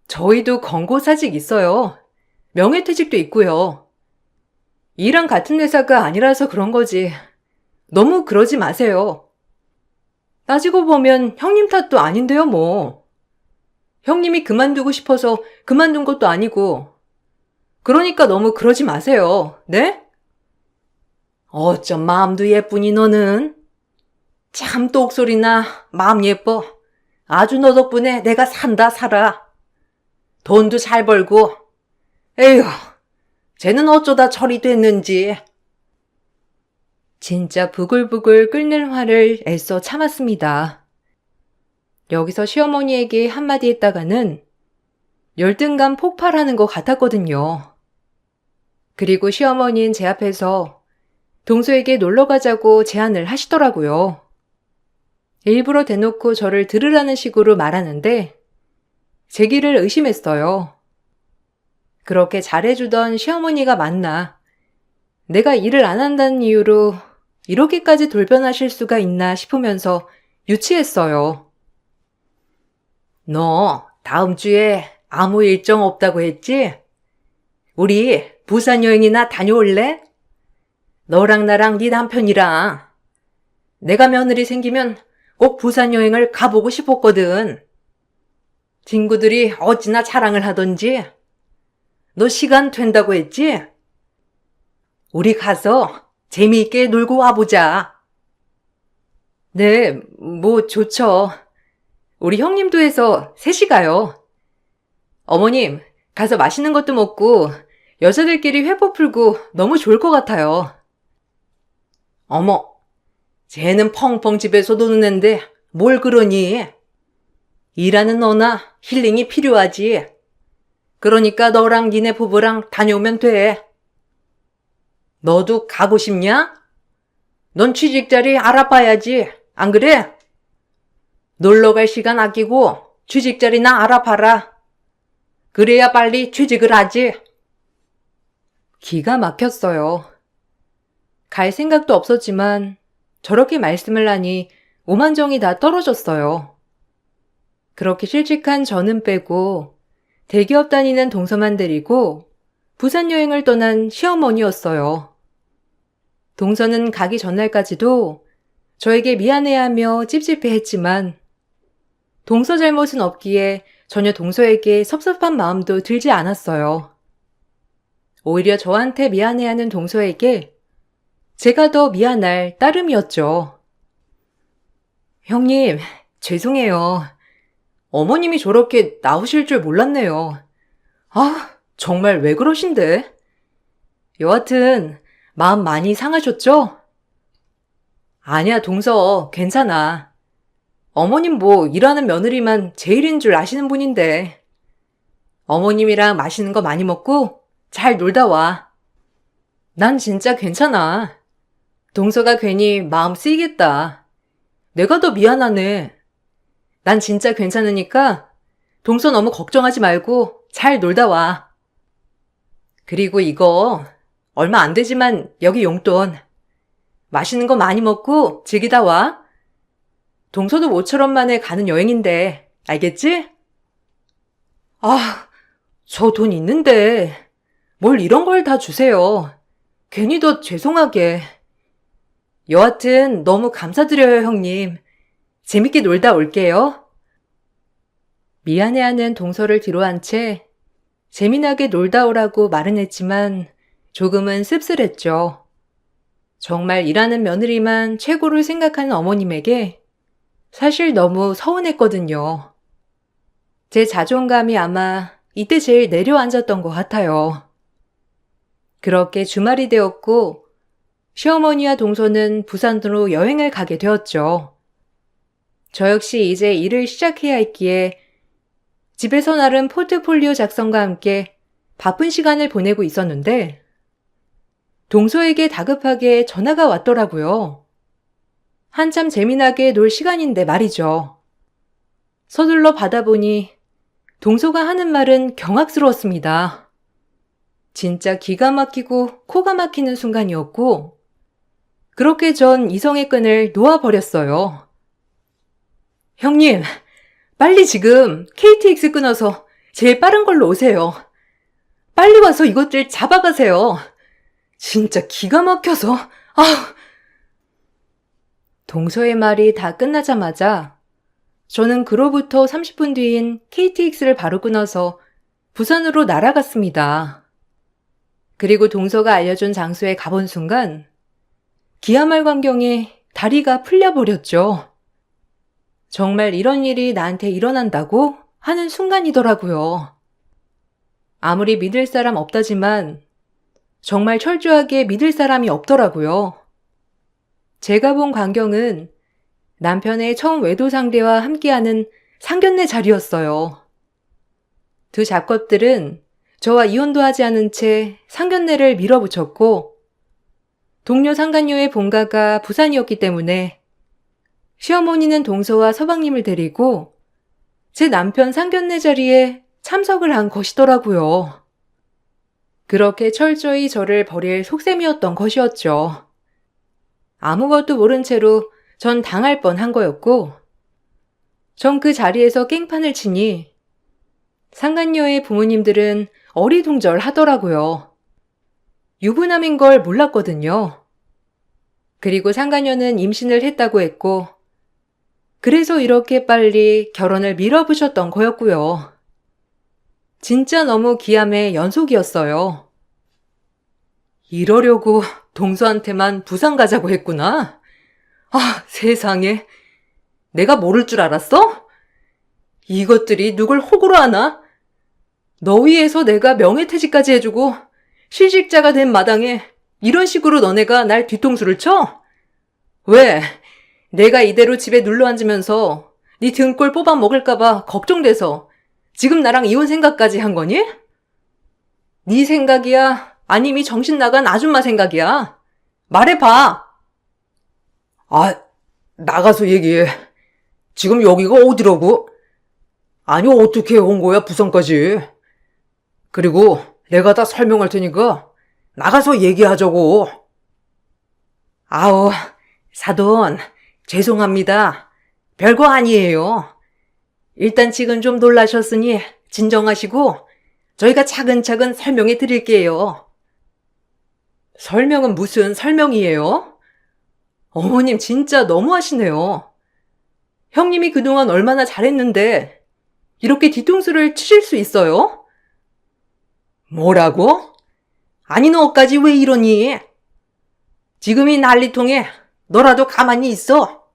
저희도 권고사직 있어요. 명예퇴직도 있고요. 일랑 같은 회사가 아니라서 그런 거지. 너무 그러지 마세요. 따지고 보면 형님 탓도 아닌데요, 뭐. 형님이 그만두고 싶어서 그만둔 것도 아니고. 그러니까 너무 그러지 마세요. 네? 어쩜 마음도 예쁘니 너는? 참 똑소리나 마음 예뻐. 아주 너 덕분에 내가 산다 살아. 돈도 잘 벌고. 에휴, 쟤는 어쩌다 처리됐는지. 진짜 부글부글 끓는 화를 애써 참았습니다. 여기서 시어머니에게 한마디 했다가는 열등감 폭발하는 것 같았거든요. 그리고 시어머니는 제 앞에서 동서에게 놀러 가자고 제안을 하시더라고요. 일부러 대놓고 저를 들으라는 식으로 말하는데 제 길을 의심했어요. 그렇게 잘해주던 시어머니가 맞나? 내가 일을 안 한다는 이유로 이렇게까지 돌변하실 수가 있나 싶으면서 유치했어요. 너 다음 주에 아무 일정 없다고 했지? 우리 부산 여행이나 다녀올래? 너랑 나랑 네 남편이랑. 내가 며느리 생기면 꼭 부산 여행을 가보고 싶었거든. 친구들이 어찌나 자랑을 하던지. 너 시간 된다고 했지? 우리 가서 재미있게 놀고 와보자. 네, 뭐 좋죠. 우리 형님도 해서 셋이 가요. 어머님, 가서 맛있는 것도 먹고 여자들끼리 회포 풀고 너무 좋을 것 같아요. 어머, 쟤는 펑펑 집에서 노는 앤데 뭘 그러니? 일하는 너나 힐링이 필요하지. 그러니까 너랑 니네 부부랑 다녀오면 돼. 너도 가고 싶냐? 넌 취직자리 알아봐야지. 안 그래? 놀러 갈 시간 아끼고 취직자리나 알아봐라. 그래야 빨리 취직을 하지. 기가 막혔어요. 갈 생각도 없었지만 저렇게 말씀을 하니 오만정이 다 떨어졌어요. 그렇게 실직한 저는 빼고 대기업 다니는 동서만 데리고 부산 여행을 떠난 시어머니였어요. 동서는 가기 전날까지도 저에게 미안해하며 찝찝해했지만 동서 잘못은 없기에 전혀 동서에게 섭섭한 마음도 들지 않았어요. 오히려 저한테 미안해하는 동서에게 제가 더 미안할 따름이었죠. 형님, 죄송해요. 어머님이 저렇게 나오실 줄 몰랐네요. 아, 정말 왜 그러신데? 여하튼 마음 많이 상하셨죠? 아니야, 동서. 괜찮아. 어머님 뭐 일하는 며느리만 제일인 줄 아시는 분인데. 어머님이랑 맛있는 거 많이 먹고 잘 놀다 와. 난 진짜 괜찮아. 동서가 괜히 마음 쓰이겠다. 내가 더 미안하네. 난 진짜 괜찮으니까 동서 너무 걱정하지 말고 잘 놀다 와. 그리고 이거 얼마 안 되지만 여기 용돈. 맛있는 거 많이 먹고 즐기다 와. 동서도 모처럼 만에 가는 여행인데 알겠지? 아, 저 돈 있는데 뭘 이런 걸 다 주세요. 괜히 더 죄송하게. 여하튼 너무 감사드려요, 형님. 재밌게 놀다 올게요. 미안해하는 동서를 뒤로한 채 재미나게 놀다 오라고 말은 했지만 조금은 씁쓸했죠. 정말 일하는 며느리만 최고로 생각하는 어머님에게 사실 너무 서운했거든요. 제 자존감이 아마 이때 제일 내려앉았던 것 같아요. 그렇게 주말이 되었고 시어머니와 동서는 부산으로 여행을 가게 되었죠. 저 역시 이제 일을 시작해야 했기에 집에서 나름 포트폴리오 작성과 함께 바쁜 시간을 보내고 있었는데 동서에게 다급하게 전화가 왔더라고요. 한참 재미나게 놀 시간인데 말이죠. 서둘러 받아보니 동서가 하는 말은 경악스러웠습니다. 진짜 기가 막히고 코가 막히는 순간이었고 그렇게 전 이성의 끈을 놓아버렸어요. 형님, 빨리 지금 KTX 끊어서 제일 빠른 걸로 오세요. 빨리 와서 이것들 잡아가세요. 진짜 기가 막혀서. 동서의 말이 다 끝나자마자 저는 그로부터 30분 뒤인 KTX를 바로 끊어서 부산으로 날아갔습니다. 그리고 동서가 알려준 장소에 가본 순간 기야말 광경에 다리가 풀려버렸죠. 정말 이런 일이 나한테 일어난다고 하는 순간이더라고요. 아무리 믿을 사람 없다지만 정말 철저하게 믿을 사람이 없더라고요. 제가 본 광경은 남편의 처음 외도 상대와 함께하는 상견례 자리였어요. 두 잡것들은 저와 이혼도 하지 않은 채 상견례를 밀어붙였고, 동료 상간녀의 본가가 부산이었기 때문에 시어머니는 동서와 서방님을 데리고 제 남편 상견례 자리에 참석을 한 것이더라고요. 그렇게 철저히 저를 버릴 속셈이었던 것이었죠. 아무것도 모른 채로 전 당할 뻔한 거였고, 전 그 자리에서 깽판을 치니 상간녀의 부모님들은 어리둥절하더라고요. 유부남인 걸 몰랐거든요. 그리고 상간녀는 임신을 했다고 했고, 그래서 이렇게 빨리 결혼을 밀어붙였던 거였고요. 진짜 너무 기함의 연속이었어요. 이러려고 동서한테만 부산 가자고 했구나. 아, 세상에. 내가 모를 줄 알았어? 이것들이 누굴 호구로 하나? 너 위해서 내가 명예퇴직까지 해주고 실직자가 된 마당에 이런 식으로 너네가 날 뒤통수를 쳐? 왜? 내가 이대로 집에 눌러앉으면서 네 등골 뽑아 먹을까봐 걱정돼서 지금 나랑 이혼 생각까지 한 거니? 네 생각이야? 아니면 정신 나간 아줌마 생각이야? 말해봐. 아, 나가서 얘기해. 지금 여기가 어디라고? 아니, 어떻게 온 거야, 부산까지. 그리고 내가 다 설명할 테니까 나가서 얘기하자고. 아우, 사돈, 죄송합니다. 별거 아니에요. 일단 지금 좀 놀라셨으니 진정하시고 저희가 차근차근 설명해 드릴게요. 설명은 무슨 설명이에요? 어머님 진짜 너무하시네요. 형님이 그동안 얼마나 잘했는데 이렇게 뒤통수를 치실 수 있어요? 뭐라고? 아니 너까지 왜 이러니? 지금 이 난리통에 너라도 가만히 있어.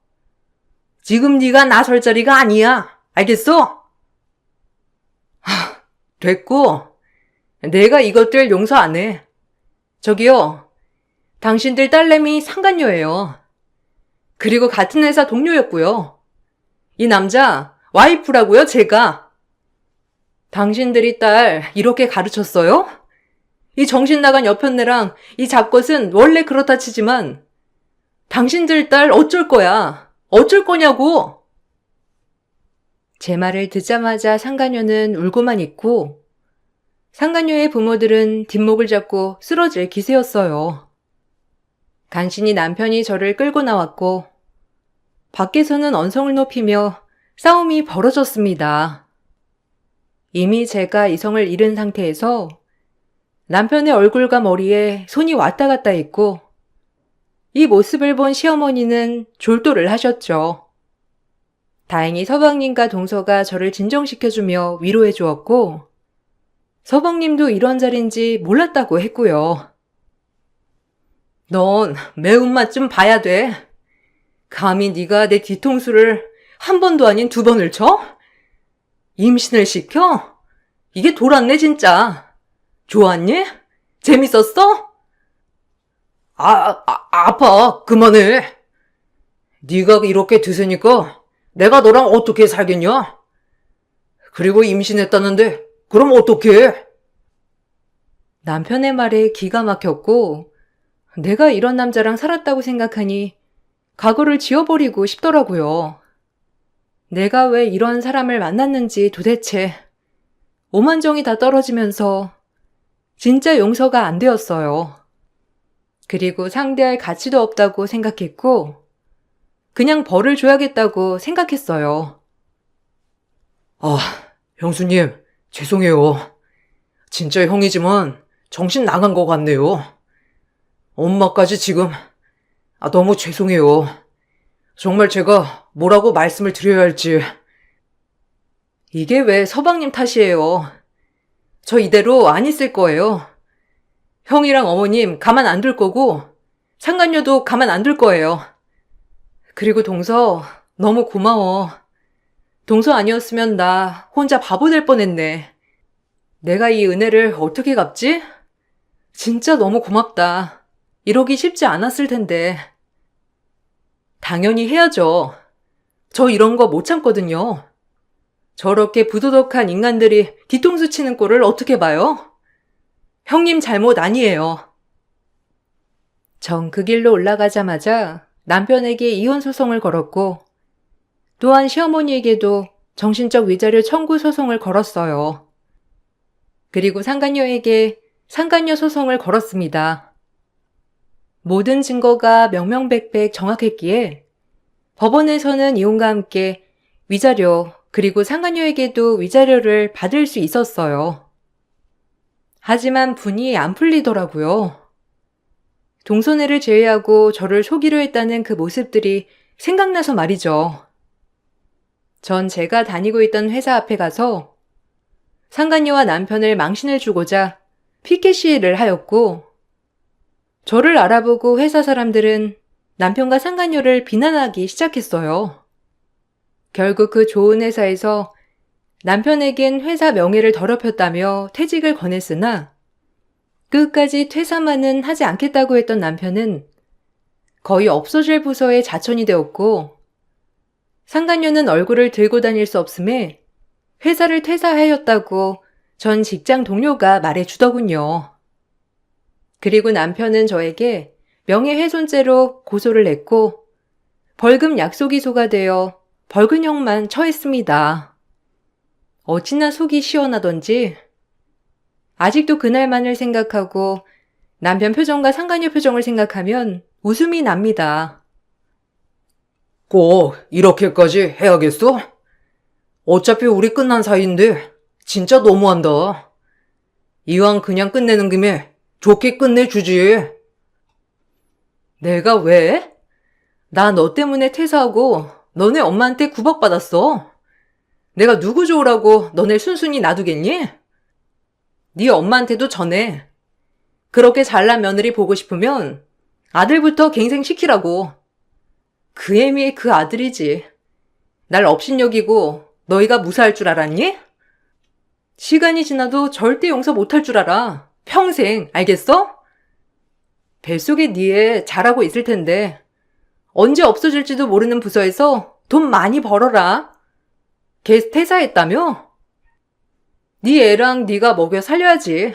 지금 네가 나설 자리가 아니야. 알겠어? 됐고, 내가 이것들 용서 안 해. 저기요, 당신들 딸내미 상간녀예요. 그리고 같은 회사 동료였고요. 이 남자 와이프라고요, 제가. 당신들이 딸 이렇게 가르쳤어요? 이 정신 나간 여편네랑 이 잡것은 원래 그렇다 치지만 당신들 딸 어쩔 거야? 어쩔 거냐고? 제 말을 듣자마자 상간녀는 울고만 있고 상간녀의 부모들은 뒷목을 잡고 쓰러질 기세였어요. 간신히 남편이 저를 끌고 나왔고 밖에서는 언성을 높이며 싸움이 벌어졌습니다. 이미 제가 이성을 잃은 상태에서 남편의 얼굴과 머리에 손이 왔다 갔다 했고 이 모습을 본 시어머니는 졸도를 하셨죠. 다행히 서방님과 동서가 저를 진정시켜주며 위로해 주었고 서방님도 이런 자리인지 몰랐다고 했고요. 넌 매운맛 좀 봐야 돼. 감히 네가 내 뒤통수를 한 번도 아닌 두 번을 쳐? 임신을 시켜? 이게 돌았네 진짜. 좋았니? 재밌었어? 아파. 그만해. 네가 이렇게 드세니까 내가 너랑 어떻게 살겠냐? 그리고 임신했다는데 그럼 어떡해? 남편의 말에 기가 막혔고 내가 이런 남자랑 살았다고 생각하니 과거를 지워버리고 싶더라고요. 내가 왜 이런 사람을 만났는지 도대체 오만정이 다 떨어지면서 진짜 용서가 안 되었어요. 그리고 상대할 가치도 없다고 생각했고 그냥 벌을 줘야겠다고 생각했어요. 형수님, 죄송해요. 진짜 형이지만 정신 나간 것 같네요. 엄마까지 지금 너무 죄송해요. 정말 제가 뭐라고 말씀을 드려야 할지. 이게 왜 서방님 탓이에요. 저 이대로 안 있을 거예요. 형이랑 어머님 가만 안 둘 거고 상간녀도 가만 안 둘 거예요. 그리고 동서 너무 고마워. 동서 아니었으면 나 혼자 바보 될 뻔했네. 내가 이 은혜를 어떻게 갚지? 진짜 너무 고맙다. 이러기 쉽지 않았을 텐데. 당연히 해야죠. 저 이런 거 못 참거든요. 저렇게 부도덕한 인간들이 뒤통수 치는 꼴을 어떻게 봐요? 형님 잘못 아니에요. 전 그 길로 올라가자마자 남편에게 이혼 소송을 걸었고 또한 시어머니에게도 정신적 위자료 청구 소송을 걸었어요. 그리고 상간녀에게 상간녀 소송을 걸었습니다. 모든 증거가 명명백백 정확했기에 법원에서는 이혼과 함께 위자료 그리고 상간녀에게도 위자료를 받을 수 있었어요. 하지만 분이 안 풀리더라고요. 동서애를 제외하고 저를 속이려 했다는 그 모습들이 생각나서 말이죠. 전 제가 다니고 있던 회사 앞에 가서 상간녀와 남편을 망신을 주고자 피켓 시위를 하였고 저를 알아보고 회사 사람들은 남편과 상간녀를 비난하기 시작했어요. 결국 그 좋은 회사에서 남편에겐 회사 명예를 더럽혔다며 퇴직을 권했으나 끝까지 퇴사만은 하지 않겠다고 했던 남편은 거의 없어질 부서의 자천이 되었고 상간녀는 얼굴을 들고 다닐 수 없음에 회사를 퇴사하였다고 전 직장 동료가 말해주더군요. 그리고 남편은 저에게 명예훼손죄로 고소를 했고 벌금 약소기소가 되어 벌금형만 처했습니다. 어찌나 속이 시원하던지 아직도 그날만을 생각하고 남편 표정과 상간녀 표정을 생각하면 웃음이 납니다. 꼭 이렇게까지 해야겠어? 어차피 우리 끝난 사이인데 진짜 너무한다. 이왕 그냥 끝내는 김에 좋게 끝내주지. 내가 왜? 나 너 때문에 퇴사하고 너네 엄마한테 구박받았어. 내가 누구 좋으라고 너네 순순히 놔두겠니? 네 엄마한테도 전해. 그렇게 잘난 며느리 보고 싶으면 아들부터 갱생시키라고. 그 애미의 그 아들이지. 날 업신여기고 너희가 무사할 줄 알았니? 시간이 지나도 절대 용서 못할 줄 알아. 평생, 알겠어? 뱃속에 네 애 잘하고 있을 텐데 언제 없어질지도 모르는 부서에서 돈 많이 벌어라. 걔 퇴사했다며? 네 애랑 네가 먹여 살려야지.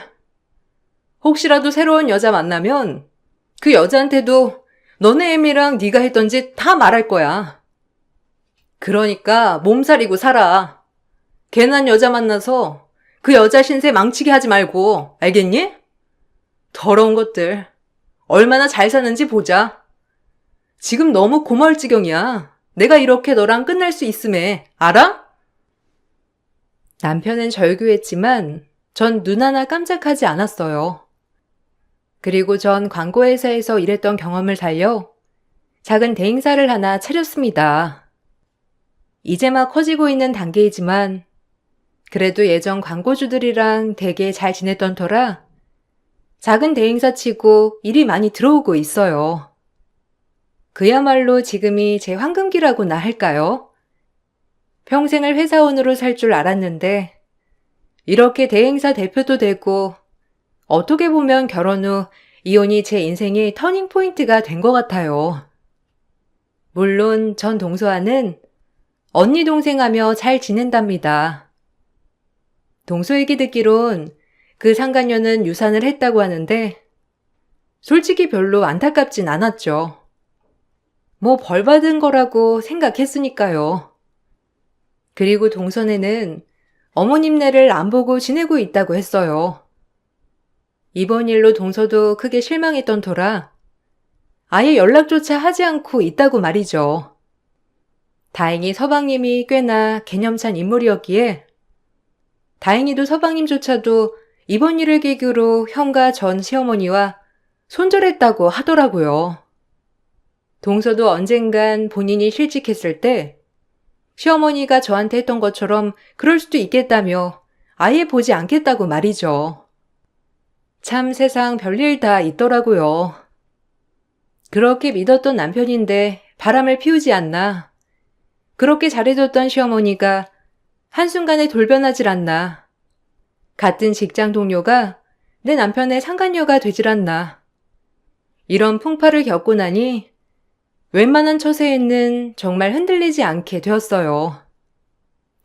혹시라도 새로운 여자 만나면 그 여자한테도 너네 애미랑 네가 했던 짓 다 말할 거야. 그러니까 몸살이고 살아. 괜한 여자 만나서 그 여자 신세 망치게 하지 말고, 알겠니? 더러운 것들. 얼마나 잘 사는지 보자. 지금 너무 고마울 지경이야. 내가 이렇게 너랑 끝날 수 있음에, 알아? 남편은 절규했지만 전 눈 하나 깜짝하지 않았어요. 그리고 전 광고회사에서 일했던 경험을 살려 작은 대행사를 하나 차렸습니다. 이제 막 커지고 있는 단계이지만 그래도 예전 광고주들이랑 되게 잘 지냈던 터라 작은 대행사 치고 일이 많이 들어오고 있어요. 그야말로 지금이 제 황금기라고나 할까요? 평생을 회사원으로 살 줄 알았는데 이렇게 대행사 대표도 되고 어떻게 보면 결혼 후 이혼이 제 인생의 터닝포인트가 된 것 같아요. 물론 전 동서와는 언니 동생하며 잘 지낸답니다. 동서 얘기 듣기론 그 상간녀는 유산을 했다고 하는데 솔직히 별로 안타깝진 않았죠. 뭐 벌 받은 거라고 생각했으니까요. 그리고 동선에는 어머님네를 안 보고 지내고 있다고 했어요. 이번 일로 동서도 크게 실망했던 터라 아예 연락조차 하지 않고 있다고 말이죠. 다행히 서방님이 꽤나 개념찬 인물이었기에 다행히도 서방님조차도 이번 일을 계기로 형과 전 시어머니와 손절했다고 하더라고요. 동서도 언젠간 본인이 실직했을 때 시어머니가 저한테 했던 것처럼 그럴 수도 있겠다며 아예 보지 않겠다고 말이죠. 참 세상 별일 다 있더라고요. 그렇게 믿었던 남편인데 바람을 피우지 않나. 그렇게 잘해줬던 시어머니가 한순간에 돌변하질 않나. 같은 직장 동료가 내 남편의 상간녀가 되질 않나. 이런 풍파를 겪고 나니 웬만한 처세에는 정말 흔들리지 않게 되었어요.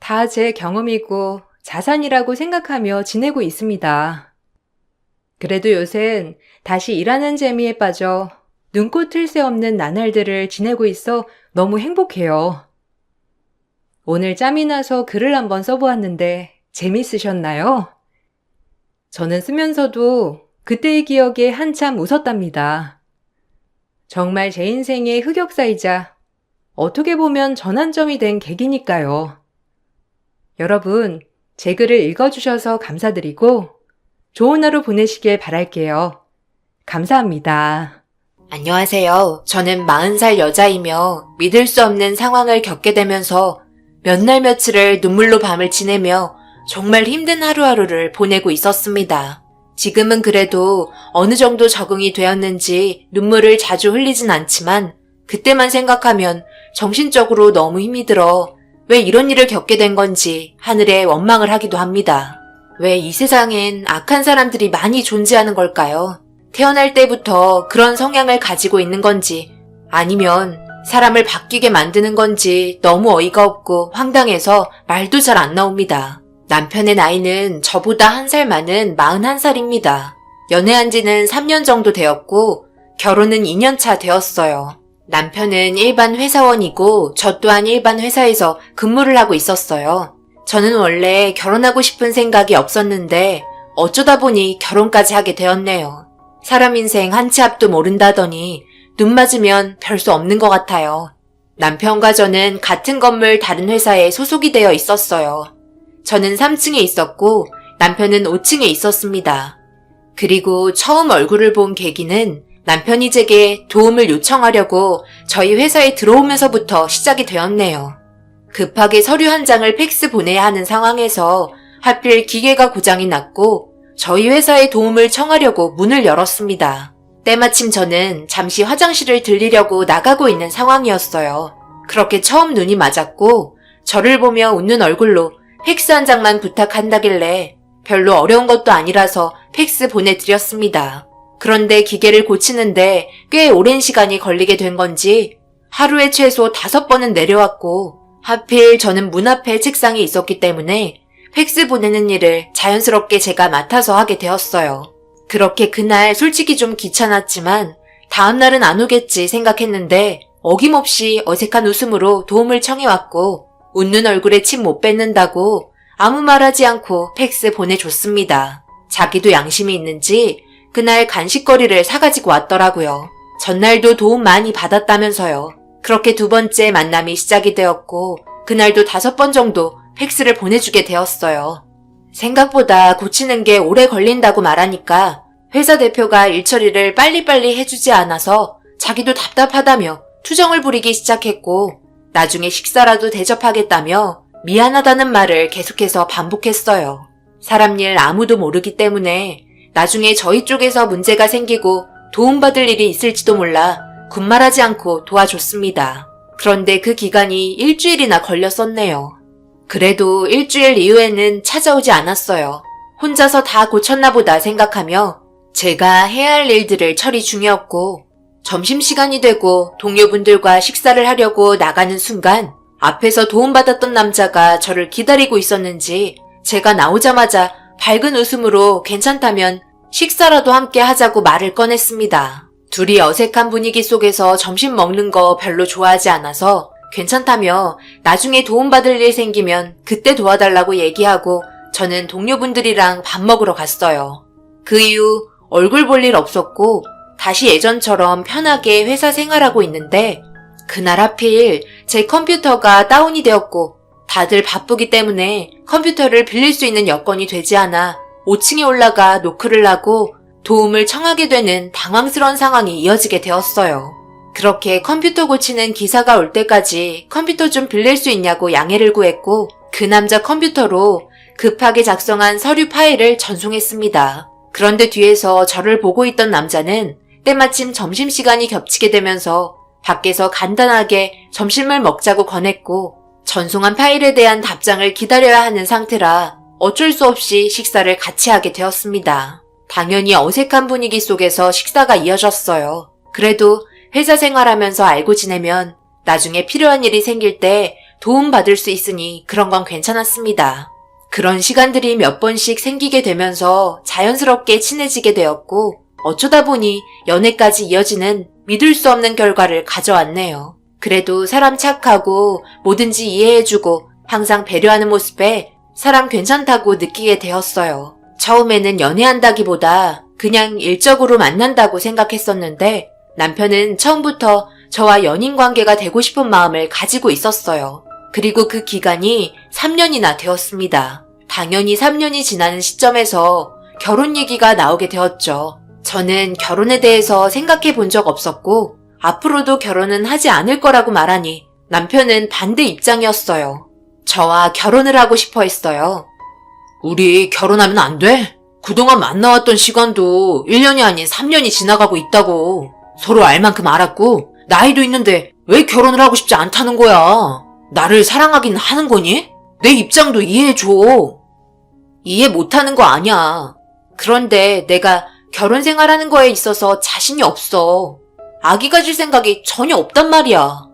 다 제 경험이고 자산이라고 생각하며 지내고 있습니다. 그래도 요샌 다시 일하는 재미에 빠져 눈코 틀 새 없는 나날들을 지내고 있어 너무 행복해요. 오늘 짬이 나서 글을 한번 써보았는데 재밌으셨나요? 저는 쓰면서도 그때의 기억에 한참 웃었답니다. 정말 제 인생의 흑역사이자 어떻게 보면 전환점이 된 계기니까요. 여러분, 제 글을 읽어주셔서 감사드리고 좋은 하루 보내시길 바랄게요. 감사합니다. 안녕하세요. 저는 40살 여자이며 믿을 수 없는 상황을 겪게 되면서 몇 날 며칠을 눈물로 밤을 지내며 정말 힘든 하루하루를 보내고 있었습니다. 지금은 그래도 어느 정도 적응이 되었는지 눈물을 자주 흘리진 않지만 그때만 생각하면 정신적으로 너무 힘이 들어 왜 이런 일을 겪게 된 건지 하늘에 원망을 하기도 합니다. 왜 이 세상엔 악한 사람들이 많이 존재하는 걸까요? 태어날 때부터 그런 성향을 가지고 있는 건지 아니면 사람을 바뀌게 만드는 건지 너무 어이가 없고 황당해서 말도 잘 안 나옵니다. 남편의 나이는 저보다 1살 많은 41살입니다. 연애한 지는 3년 정도 되었고 결혼은 2년 차 되었어요. 남편은 일반 회사원이고 저 또한 일반 회사에서 근무를 하고 있었어요. 저는 원래 결혼하고 싶은 생각이 없었는데 어쩌다 보니 결혼까지 하게 되었네요. 사람 인생 한 치 앞도 모른다더니 눈 맞으면 별 수 없는 것 같아요. 남편과 저는 같은 건물 다른 회사에 소속이 되어 있었어요. 저는 3층에 있었고 남편은 5층에 있었습니다. 그리고 처음 얼굴을 본 계기는 남편이 제게 도움을 요청하려고 저희 회사에 들어오면서부터 시작이 되었네요. 급하게 서류 한 장을 팩스 보내야 하는 상황에서 하필 기계가 고장이 났고 저희 회사에 도움을 청하려고 문을 열었습니다. 때마침 저는 잠시 화장실을 들리려고 나가고 있는 상황이었어요. 그렇게 처음 눈이 맞았고 저를 보며 웃는 얼굴로 팩스 한 장만 부탁한다길래 별로 어려운 것도 아니라서 팩스 보내드렸습니다. 그런데 기계를 고치는데 꽤 오랜 시간이 걸리게 된 건지 하루에 최소 5번은 내려왔고 하필 저는 문 앞에 책상이 있었기 때문에 팩스 보내는 일을 자연스럽게 제가 맡아서 하게 되었어요. 그렇게 그날 솔직히 좀 귀찮았지만 다음날은 안 오겠지 생각했는데 어김없이 어색한 웃음으로 도움을 청해왔고 웃는 얼굴에 침 못 뱉는다고 아무 말하지 않고 팩스 보내줬습니다. 자기도 양심이 있는지 그날 간식거리를 사가지고 왔더라고요. 전날도 도움 많이 받았다면서요. 그렇게 2번째 만남이 시작이 되었고 그날도 5번 정도 팩스를 보내주게 되었어요. 생각보다 고치는 게 오래 걸린다고 말하니까 회사 대표가 일 처리를 빨리빨리 해주지 않아서 자기도 답답하다며 투정을 부리기 시작했고 나중에 식사라도 대접하겠다며 미안하다는 말을 계속해서 반복했어요. 사람 일 아무도 모르기 때문에 나중에 저희 쪽에서 문제가 생기고 도움받을 일이 있을지도 몰라 군말하지 않고 도와줬습니다. 그런데 그 기간이 일주일이나 걸렸었네요. 그래도 일주일 이후에는 찾아오지 않았어요. 혼자서 다 고쳤나 보다 생각하며 제가 해야 할 일들을 처리 중이었고 점심시간이 되고 동료분들과 식사를 하려고 나가는 순간 앞에서 도움받았던 남자가 저를 기다리고 있었는지 제가 나오자마자 밝은 웃음으로 괜찮다면 식사라도 함께 하자고 말을 꺼냈습니다. 둘이 어색한 분위기 속에서 점심 먹는 거 별로 좋아하지 않아서 괜찮다며 나중에 도움받을 일 생기면 그때 도와달라고 얘기하고 저는 동료분들이랑 밥 먹으러 갔어요. 그 이후 얼굴 볼 일 없었고 다시 예전처럼 편하게 회사 생활하고 있는데 그날 하필 제 컴퓨터가 다운이 되었고 다들 바쁘기 때문에 컴퓨터를 빌릴 수 있는 여건이 되지 않아 5층에 올라가 노크를 하고 도움을 청하게 되는 당황스러운 상황이 이어지게 되었어요. 그렇게 컴퓨터 고치는 기사가 올 때까지 컴퓨터 좀 빌릴 수 있냐고 양해를 구했고 그 남자 컴퓨터로 급하게 작성한 서류 파일을 전송했습니다. 그런데 뒤에서 저를 보고 있던 남자는 때마침 점심시간이 겹치게 되면서 밖에서 간단하게 점심을 먹자고 권했고 전송한 파일에 대한 답장을 기다려야 하는 상태라 어쩔 수 없이 식사를 같이 하게 되었습니다. 당연히 어색한 분위기 속에서 식사가 이어졌어요. 그래도 회사 생활하면서 알고 지내면 나중에 필요한 일이 생길 때 도움받을 수 있으니 그런 건 괜찮았습니다. 그런 시간들이 몇 번씩 생기게 되면서 자연스럽게 친해지게 되었고 어쩌다 보니 연애까지 이어지는 믿을 수 없는 결과를 가져왔네요. 그래도 사람 착하고 뭐든지 이해해주고 항상 배려하는 모습에 사람 괜찮다고 느끼게 되었어요. 처음에는 연애한다기보다 그냥 일적으로 만난다고 생각했었는데 남편은 처음부터 저와 연인 관계가 되고 싶은 마음을 가지고 있었어요. 그리고 그 기간이 3년이나 되었습니다. 당연히 3년이 지나는 시점에서 결혼 얘기가 나오게 되었죠. 저는 결혼에 대해서 생각해 본 적 없었고 앞으로도 결혼은 하지 않을 거라고 말하니 남편은 반대 입장이었어요. 저와 결혼을 하고 싶어 했어요. 우리 결혼하면 안 돼? 그동안 만나왔던 시간도 1년이 아닌 3년이 지나가고 있다고. 서로 알 만큼 알았고 나이도 있는데 왜 결혼을 하고 싶지 않다는 거야? 나를 사랑하긴 하는 거니? 내 입장도 이해해줘. 이해 못하는 거 아니야. 그런데 내가 결혼 생활하는 거에 있어서 자신이 없어. 아기 가질 생각이 전혀 없단 말이야.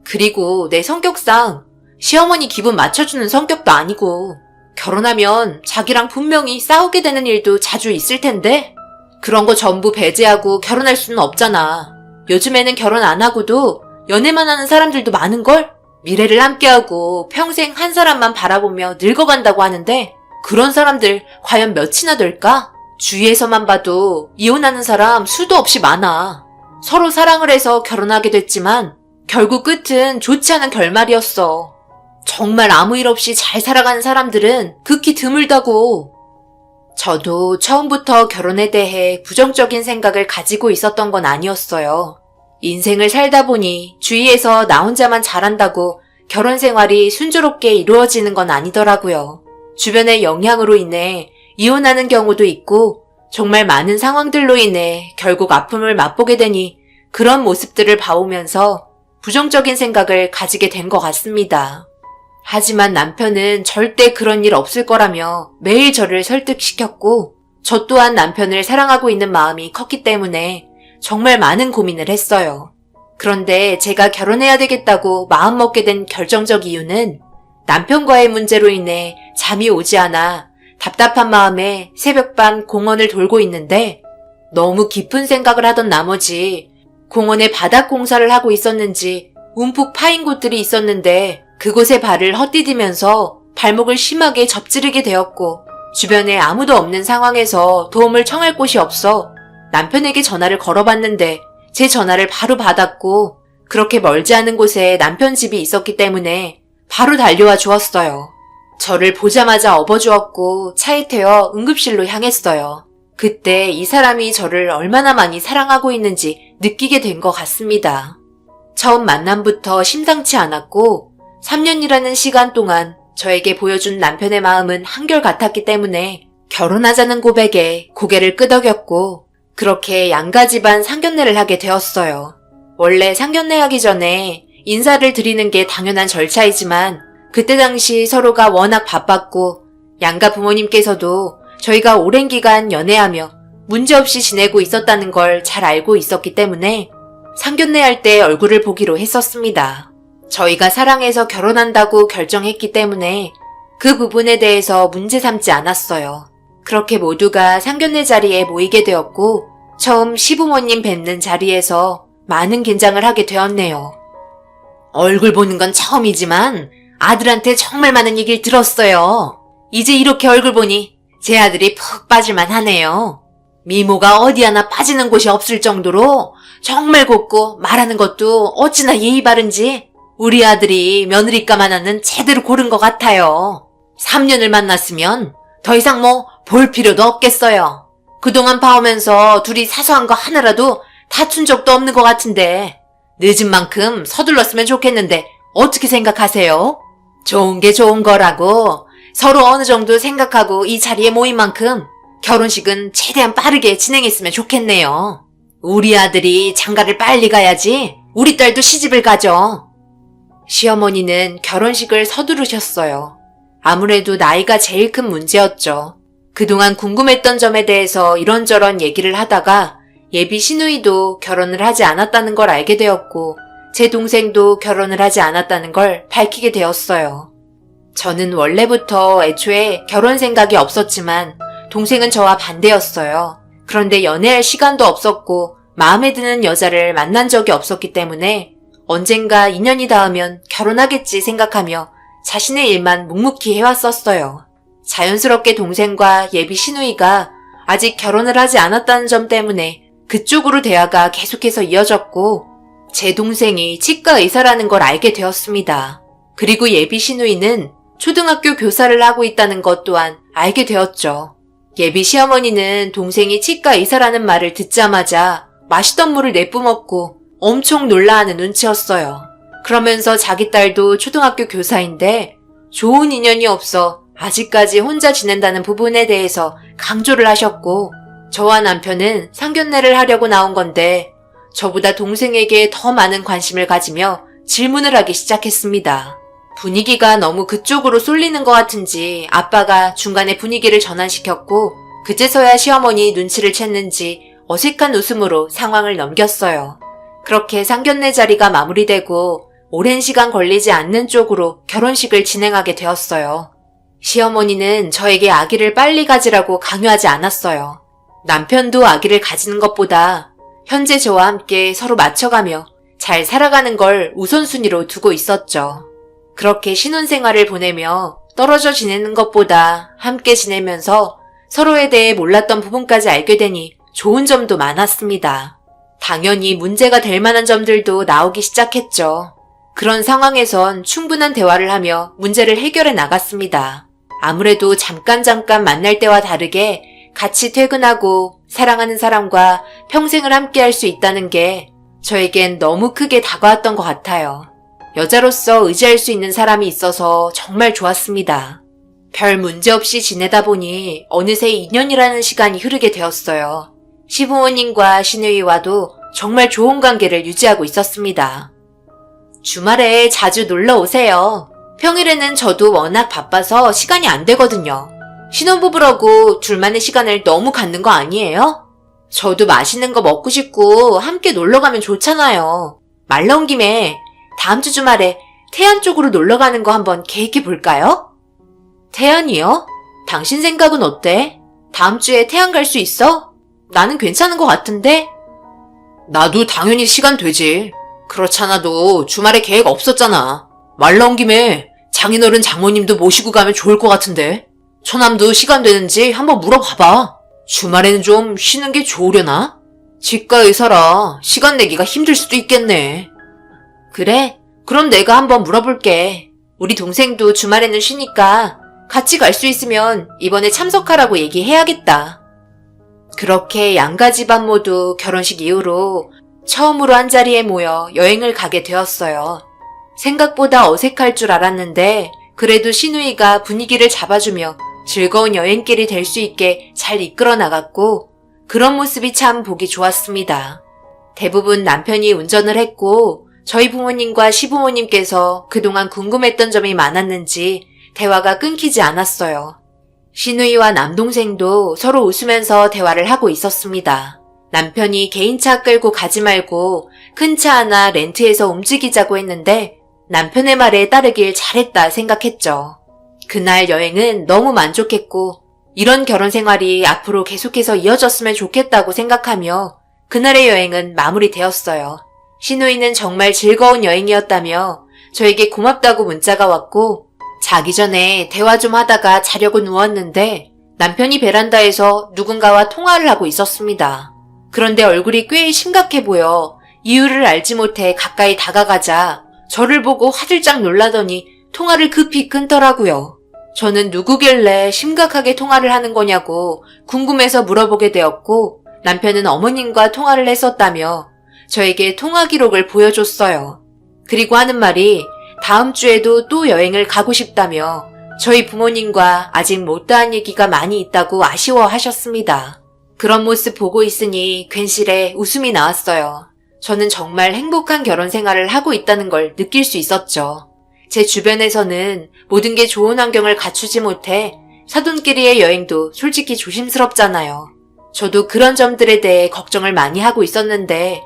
그리고 내 성격상 시어머니 기분 맞춰주는 성격도 아니고 결혼하면 자기랑 분명히 싸우게 되는 일도 자주 있을 텐데 그런 거 전부 배제하고 결혼할 수는 없잖아. 요즘에는 결혼 안 하고도 연애만 하는 사람들도 많은걸? 미래를 함께하고 평생 한 사람만 바라보며 늙어간다고 하는데 그런 사람들 과연 몇이나 될까? 주위에서만 봐도 이혼하는 사람 수도 없이 많아. 서로 사랑을 해서 결혼하게 됐지만 결국 끝은 좋지 않은 결말이었어. 정말 아무 일 없이 잘 살아가는 사람들은 극히 드물다고. 저도 처음부터 결혼에 대해 부정적인 생각을 가지고 있었던 건 아니었어요. 인생을 살다 보니 주위에서 나 혼자만 잘한다고 결혼 생활이 순조롭게 이루어지는 건 아니더라고요. 주변의 영향으로 인해 이혼하는 경우도 있고 정말 많은 상황들로 인해 결국 아픔을 맛보게 되니 그런 모습들을 봐오면서 부정적인 생각을 가지게 된 것 같습니다. 하지만 남편은 절대 그런 일 없을 거라며 매일 저를 설득시켰고 저 또한 남편을 사랑하고 있는 마음이 컸기 때문에 정말 많은 고민을 했어요. 그런데 제가 결혼해야 되겠다고 마음먹게 된 결정적 이유는 남편과의 문제로 인해 잠이 오지 않아 답답한 마음에 새벽반 공원을 돌고 있는데 너무 깊은 생각을 하던 나머지 공원에 바닥 공사를 하고 있었는지 움푹 파인 곳들이 있었는데 그곳에 발을 헛디디면서 발목을 심하게 접지르게 되었고 주변에 아무도 없는 상황에서 도움을 청할 곳이 없어 남편에게 전화를 걸어봤는데 제 전화를 바로 받았고 그렇게 멀지 않은 곳에 남편 집이 있었기 때문에 바로 달려와 주었어요. 저를 보자마자 업어주었고 차에 태워 응급실로 향했어요. 그때 이 사람이 저를 얼마나 많이 사랑하고 있는지 느끼게 된 것 같습니다. 처음 만남부터 심상치 않았고 3년이라는 시간 동안 저에게 보여준 남편의 마음은 한결같았기 때문에 결혼하자는 고백에 고개를 끄덕였고 그렇게 양가 집안 상견례를 하게 되었어요. 원래 상견례 하기 전에 인사를 드리는 게 당연한 절차이지만 그때 당시 서로가 워낙 바빴고 양가 부모님께서도 저희가 오랜 기간 연애하며 문제없이 지내고 있었다는 걸 잘 알고 있었기 때문에 상견례할 때 얼굴을 보기로 했었습니다. 저희가 사랑해서 결혼한다고 결정했기 때문에 그 부분에 대해서 문제 삼지 않았어요. 그렇게 모두가 상견례 자리에 모이게 되었고 처음 시부모님 뵙는 자리에서 많은 긴장을 하게 되었네요. 얼굴 보는 건 처음이지만 아들한테 정말 많은 얘기를 들었어요. 이제 이렇게 얼굴 보니 제 아들이 푹 빠질만 하네요. 미모가 어디 하나 빠지는 곳이 없을 정도로 정말 곱고 말하는 것도 어찌나 예의 바른지 우리 아들이 며느리감 하나는 제대로 고른 것 같아요. 3년을 만났으면 더 이상 볼 필요도 없겠어요. 그동안 봐오면서 둘이 사소한 거 하나라도 다툰 적도 없는 것 같은데 늦은 만큼 서둘렀으면 좋겠는데 어떻게 생각하세요? 좋은 게 좋은 거라고 서로 어느 정도 생각하고 이 자리에 모인 만큼 결혼식은 최대한 빠르게 진행했으면 좋겠네요. 우리 아들이 장가를 빨리 가야지 우리 딸도 시집을 가죠. 시어머니는 결혼식을 서두르셨어요. 아무래도 나이가 제일 큰 문제였죠. 그동안 궁금했던 점에 대해서 이런저런 얘기를 하다가 예비 시누이도 결혼을 하지 않았다는 걸 알게 되었고 제 동생도 결혼을 하지 않았다는 걸 밝히게 되었어요. 저는 원래부터 애초에 결혼 생각이 없었지만 동생은 저와 반대였어요. 그런데 연애할 시간도 없었고 마음에 드는 여자를 만난 적이 없었기 때문에 언젠가 인연이 닿으면 결혼하겠지 생각하며 자신의 일만 묵묵히 해왔었어요. 자연스럽게 동생과 예비 시누이가 아직 결혼을 하지 않았다는 점 때문에 그쪽으로 대화가 계속해서 이어졌고 제 동생이 치과 의사라는 걸 알게 되었습니다. 그리고 예비 시누이는 초등학교 교사를 하고 있다는 것 또한 알게 되었죠. 예비 시어머니는 동생이 치과 의사라는 말을 듣자마자 맛있던 물을 내뿜었고 엄청 놀라하는 눈치였어요. 그러면서 자기 딸도 초등학교 교사인데 좋은 인연이 없어 아직까지 혼자 지낸다는 부분에 대해서 강조를 하셨고 저와 남편은 상견례를 하려고 나온 건데 저보다 동생에게 더 많은 관심을 가지며 질문을 하기 시작했습니다. 분위기가 너무 그쪽으로 쏠리는 것 같은지 아빠가 중간에 분위기를 전환시켰고 그제서야 시어머니 눈치를 챘는지 어색한 웃음으로 상황을 넘겼어요. 그렇게 상견례 자리가 마무리되고 오랜 시간 걸리지 않는 쪽으로 결혼식을 진행하게 되었어요. 시어머니는 저에게 아기를 빨리 가지라고 강요하지 않았어요. 남편도 아기를 가지는 것보다 현재 저와 함께 서로 맞춰가며 잘 살아가는 걸 우선순위로 두고 있었죠. 그렇게 신혼생활을 보내며 떨어져 지내는 것보다 함께 지내면서 서로에 대해 몰랐던 부분까지 알게 되니 좋은 점도 많았습니다. 당연히 문제가 될 만한 점들도 나오기 시작했죠. 그런 상황에선 충분한 대화를 하며 문제를 해결해 나갔습니다. 아무래도 잠깐 만날 때와 다르게 같이 퇴근하고 사랑하는 사람과 평생을 함께 할 수 있다는 게 저에겐 너무 크게 다가왔던 것 같아요. 여자로서 의지할 수 있는 사람이 있어서 정말 좋았습니다. 별 문제 없이 지내다 보니 어느새 2년이라는 시간이 흐르게 되었어요. 시부모님과 시누이와도 정말 좋은 관계를 유지하고 있었습니다. 주말에 자주 놀러 오세요. 평일에는 저도 워낙 바빠서 시간이 안 되거든요. 신혼부부라고 둘만의 시간을 너무 갖는 거 아니에요? 저도 맛있는 거 먹고 싶고 함께 놀러 가면 좋잖아요. 말 나온 김에 다음 주 주말에 태안 쪽으로 놀러 가는 거 한번 계획해 볼까요? 태안이요? 당신 생각은 어때? 다음 주에 태안 갈 수 있어? 나는 괜찮은 것 같은데? 나도 당연히 시간 되지. 그렇잖아도 주말에 계획 없었잖아. 말 나온 김에 장인어른 장모님도 모시고 가면 좋을 것 같은데. 처남도 시간 되는지 한번 물어봐봐. 주말에는 좀 쉬는 게 좋으려나? 치과 의사라 시간 내기가 힘들 수도 있겠네. 그래? 그럼 내가 한번 물어볼게. 우리 동생도 주말에는 쉬니까 같이 갈 수 있으면 이번에 참석하라고 얘기해야겠다. 그렇게 양가 집안 모두 결혼식 이후로 처음으로 한자리에 모여 여행을 가게 되었어요. 생각보다 어색할 줄 알았는데 그래도 시누이가 분위기를 잡아주며 즐거운 여행길이 될 수 있게 잘 이끌어 나갔고 그런 모습이 참 보기 좋았습니다. 대부분 남편이 운전을 했고 저희 부모님과 시부모님께서 그동안 궁금했던 점이 많았는지 대화가 끊기지 않았어요. 시누이와 남동생도 서로 웃으면서 대화를 하고 있었습니다. 남편이 개인차 끌고 가지 말고 큰 차 하나 렌트해서 움직이자고 했는데 남편의 말에 따르길 잘했다 생각했죠. 그날 여행은 너무 만족했고 이런 결혼 생활이 앞으로 계속해서 이어졌으면 좋겠다고 생각하며 그날의 여행은 마무리되었어요. 시누이는 정말 즐거운 여행이었다며 저에게 고맙다고 문자가 왔고 자기 전에 대화 좀 하다가 자려고 누웠는데 남편이 베란다에서 누군가와 통화를 하고 있었습니다. 그런데 얼굴이 꽤 심각해 보여 이유를 알지 못해 가까이 다가가자 저를 보고 화들짝 놀라더니 통화를 급히 끊더라고요. 저는 누구길래 심각하게 통화를 하는 거냐고 궁금해서 물어보게 되었고 남편은 어머님과 통화를 했었다며 저에게 통화 기록을 보여줬어요. 그리고 하는 말이 다음 주에도 또 여행을 가고 싶다며 저희 부모님과 아직 못다한 얘기가 많이 있다고 아쉬워하셨습니다. 그런 모습 보고 있으니 괜시레 웃음이 나왔어요. 저는 정말 행복한 결혼 생활을 하고 있다는 걸 느낄 수 있었죠. 제 주변에서는 모든 게 좋은 환경을 갖추지 못해 사돈끼리의 여행도 솔직히 조심스럽잖아요. 저도 그런 점들에 대해 걱정을 많이 하고 있었는데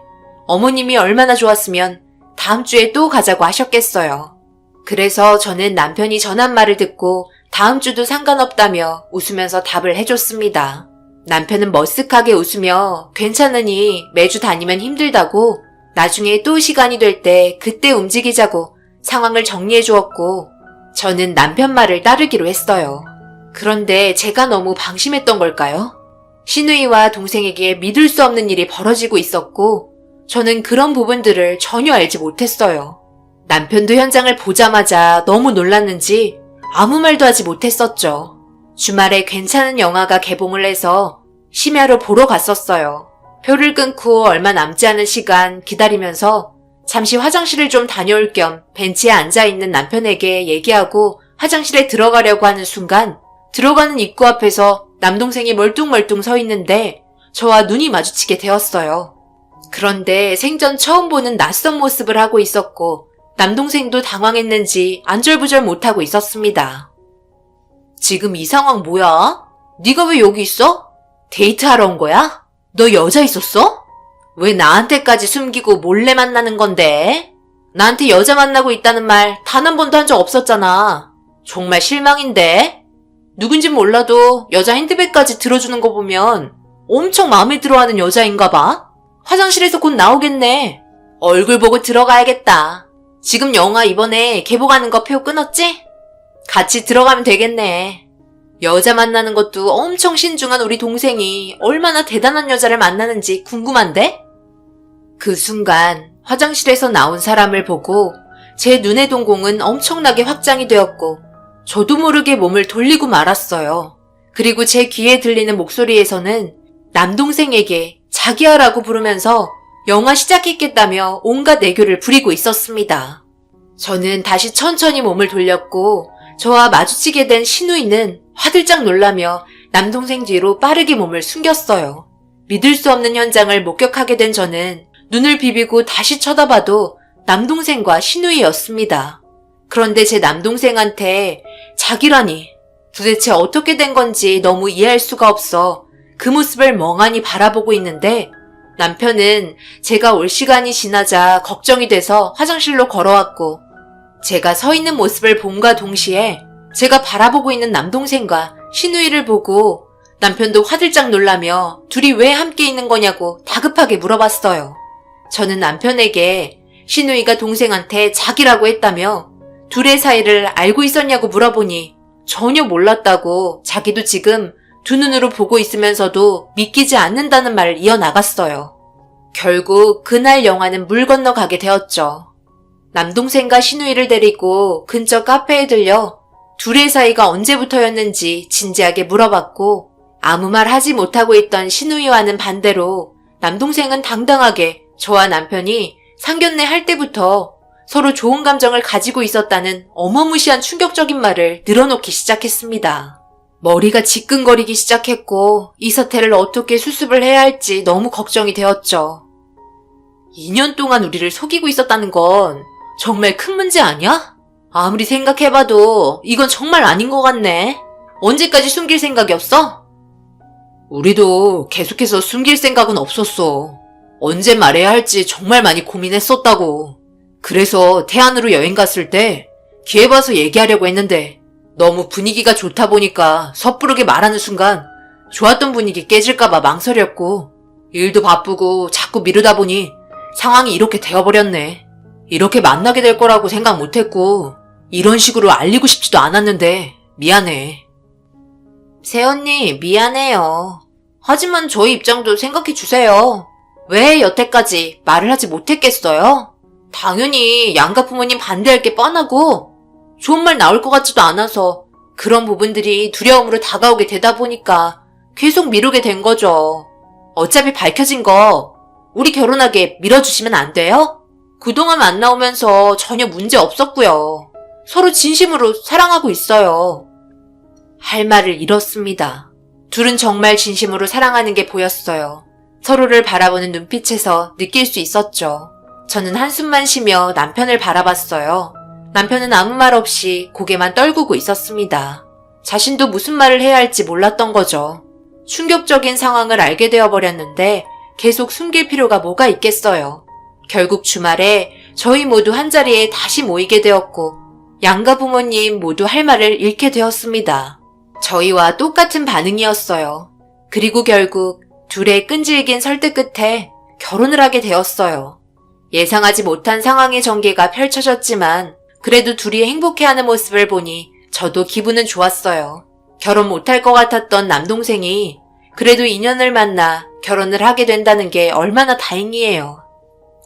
어머님이 얼마나 좋았으면 다음 주에 또 가자고 하셨겠어요. 그래서 저는 남편이 전한 말을 듣고 다음 주도 상관없다며 웃으면서 답을 해줬습니다. 남편은 머쓱하게 웃으며 괜찮으니 매주 다니면 힘들다고 나중에 또 시간이 될 때 그때 움직이자고 상황을 정리해 주었고 저는 남편 말을 따르기로 했어요. 그런데 제가 너무 방심했던 걸까요? 시누이와 동생에게 믿을 수 없는 일이 벌어지고 있었고 저는 그런 부분들을 전혀 알지 못했어요. 남편도 현장을 보자마자 너무 놀랐는지 아무 말도 하지 못했었죠. 주말에 괜찮은 영화가 개봉을 해서 심야로 보러 갔었어요. 표를 끊고 얼마 남지 않은 시간 기다리면서 잠시 화장실을 좀 다녀올 겸 벤치에 앉아있는 남편에게 얘기하고 화장실에 들어가려고 하는 순간 들어가는 입구 앞에서 남동생이 멀뚱멀뚱 서 있는데 저와 눈이 마주치게 되었어요. 그런데 생전 처음 보는 낯선 모습을 하고 있었고 남동생도 당황했는지 안절부절 못하고 있었습니다. 지금 이 상황 뭐야? 네가 왜 여기 있어? 데이트하러 온 거야? 너 여자 있었어? 왜 나한테까지 숨기고 몰래 만나는 건데? 나한테 여자 만나고 있다는 말 단 한 번도 한 적 없었잖아. 정말 실망인데? 누군진 몰라도 여자 핸드백까지 들어주는 거 보면 엄청 마음에 들어하는 여자인가 봐. 화장실에서 곧 나오겠네. 얼굴 보고 들어가야겠다. 지금 영화 이번에 개봉하는 거 표 끊었지? 같이 들어가면 되겠네. 여자 만나는 것도 엄청 신중한 우리 동생이 얼마나 대단한 여자를 만나는지 궁금한데? 그 순간 화장실에서 나온 사람을 보고 제 눈의 동공은 엄청나게 확장이 되었고 저도 모르게 몸을 돌리고 말았어요. 그리고 제 귀에 들리는 목소리에서는 남동생에게 자기야라고 부르면서 영화 시작했겠다며 온갖 애교를 부리고 있었습니다. 저는 다시 천천히 몸을 돌렸고 저와 마주치게 된 시누이는 화들짝 놀라며 남동생 뒤로 빠르게 몸을 숨겼어요. 믿을 수 없는 현장을 목격하게 된 저는 눈을 비비고 다시 쳐다봐도 남동생과 시누이였습니다. 그런데 제 남동생한테 자기라니 도대체 어떻게 된 건지 너무 이해할 수가 없어 그 모습을 멍하니 바라보고 있는데 남편은 제가 올 시간이 지나자 걱정이 돼서 화장실로 걸어왔고 제가 서 있는 모습을 봄과 동시에 제가 바라보고 있는 남동생과 시누이를 보고 남편도 화들짝 놀라며 둘이 왜 함께 있는 거냐고 다급하게 물어봤어요. 저는 남편에게 시누이가 동생한테 자기라고 했다며 둘의 사이를 알고 있었냐고 물어보니 전혀 몰랐다고 자기도 지금 두 눈으로 보고 있으면서도 믿기지 않는다는 말을 이어나갔어요. 결국 그날 영화는 물 건너가게 되었죠. 남동생과 시누이를 데리고 근처 카페에 들려 둘의 사이가 언제부터였는지 진지하게 물어봤고 아무 말 하지 못하고 있던 시누이와는 반대로 남동생은 당당하게 저와 남편이 상견례 할 때부터 서로 좋은 감정을 가지고 있었다는 어마무시한 충격적인 말을 늘어놓기 시작했습니다. 머리가 지끈거리기 시작했고 이 사태를 어떻게 수습을 해야 할지 너무 걱정이 되었죠. 2년 동안 우리를 속이고 있었다는 건 정말 큰 문제 아니야? 아무리 생각해봐도 이건 정말 아닌 것 같네. 언제까지 숨길 생각이었어? 우리도 계속해서 숨길 생각은 없었어. 언제 말해야 할지 정말 많이 고민했었다고. 그래서 태안으로 여행 갔을 때 기회 봐서 얘기하려고 했는데 너무 분위기가 좋다 보니까 섣부르게 말하는 순간 좋았던 분위기 깨질까봐 망설였고 일도 바쁘고 자꾸 미루다 보니 상황이 이렇게 되어버렸네. 이렇게 만나게 될 거라고 생각 못했고 이런 식으로 알리고 싶지도 않았는데 미안해. 새언니 미안해요. 하지만 저희 입장도 생각해 주세요. 왜 여태까지 말을 하지 못했겠어요? 당연히 양가 부모님 반대할 게 뻔하고 좋은 말 나올 것 같지도 않아서 그런 부분들이 두려움으로 다가오게 되다 보니까 계속 미루게 된 거죠. 어차피 밝혀진 거 우리 결혼하게 밀어주시면 안 돼요? 그동안 만나오면서 전혀 문제 없었고요. 서로 진심으로 사랑하고 있어요. 할 말을 잃었습니다. 둘은 정말 진심으로 사랑하는 게 보였어요. 서로를 바라보는 눈빛에서 느낄 수 있었죠. 저는 한숨만 쉬며 남편을 바라봤어요. 남편은 아무 말 없이 고개만 떨구고 있었습니다. 자신도 무슨 말을 해야 할지 몰랐던 거죠. 충격적인 상황을 알게 되어버렸는데 계속 숨길 필요가 뭐가 있겠어요. 결국 주말에 저희 모두 한자리에 다시 모이게 되었고 양가 부모님 모두 할 말을 잃게 되었습니다. 저희와 똑같은 반응이었어요. 그리고 결국 둘의 끈질긴 설득 끝에 결혼을 하게 되었어요. 예상하지 못한 상황의 전개가 펼쳐졌지만 그래도 둘이 행복해하는 모습을 보니 저도 기분은 좋았어요. 결혼 못할 것 같았던 남동생이 그래도 인연을 만나 결혼을 하게 된다는 게 얼마나 다행이에요.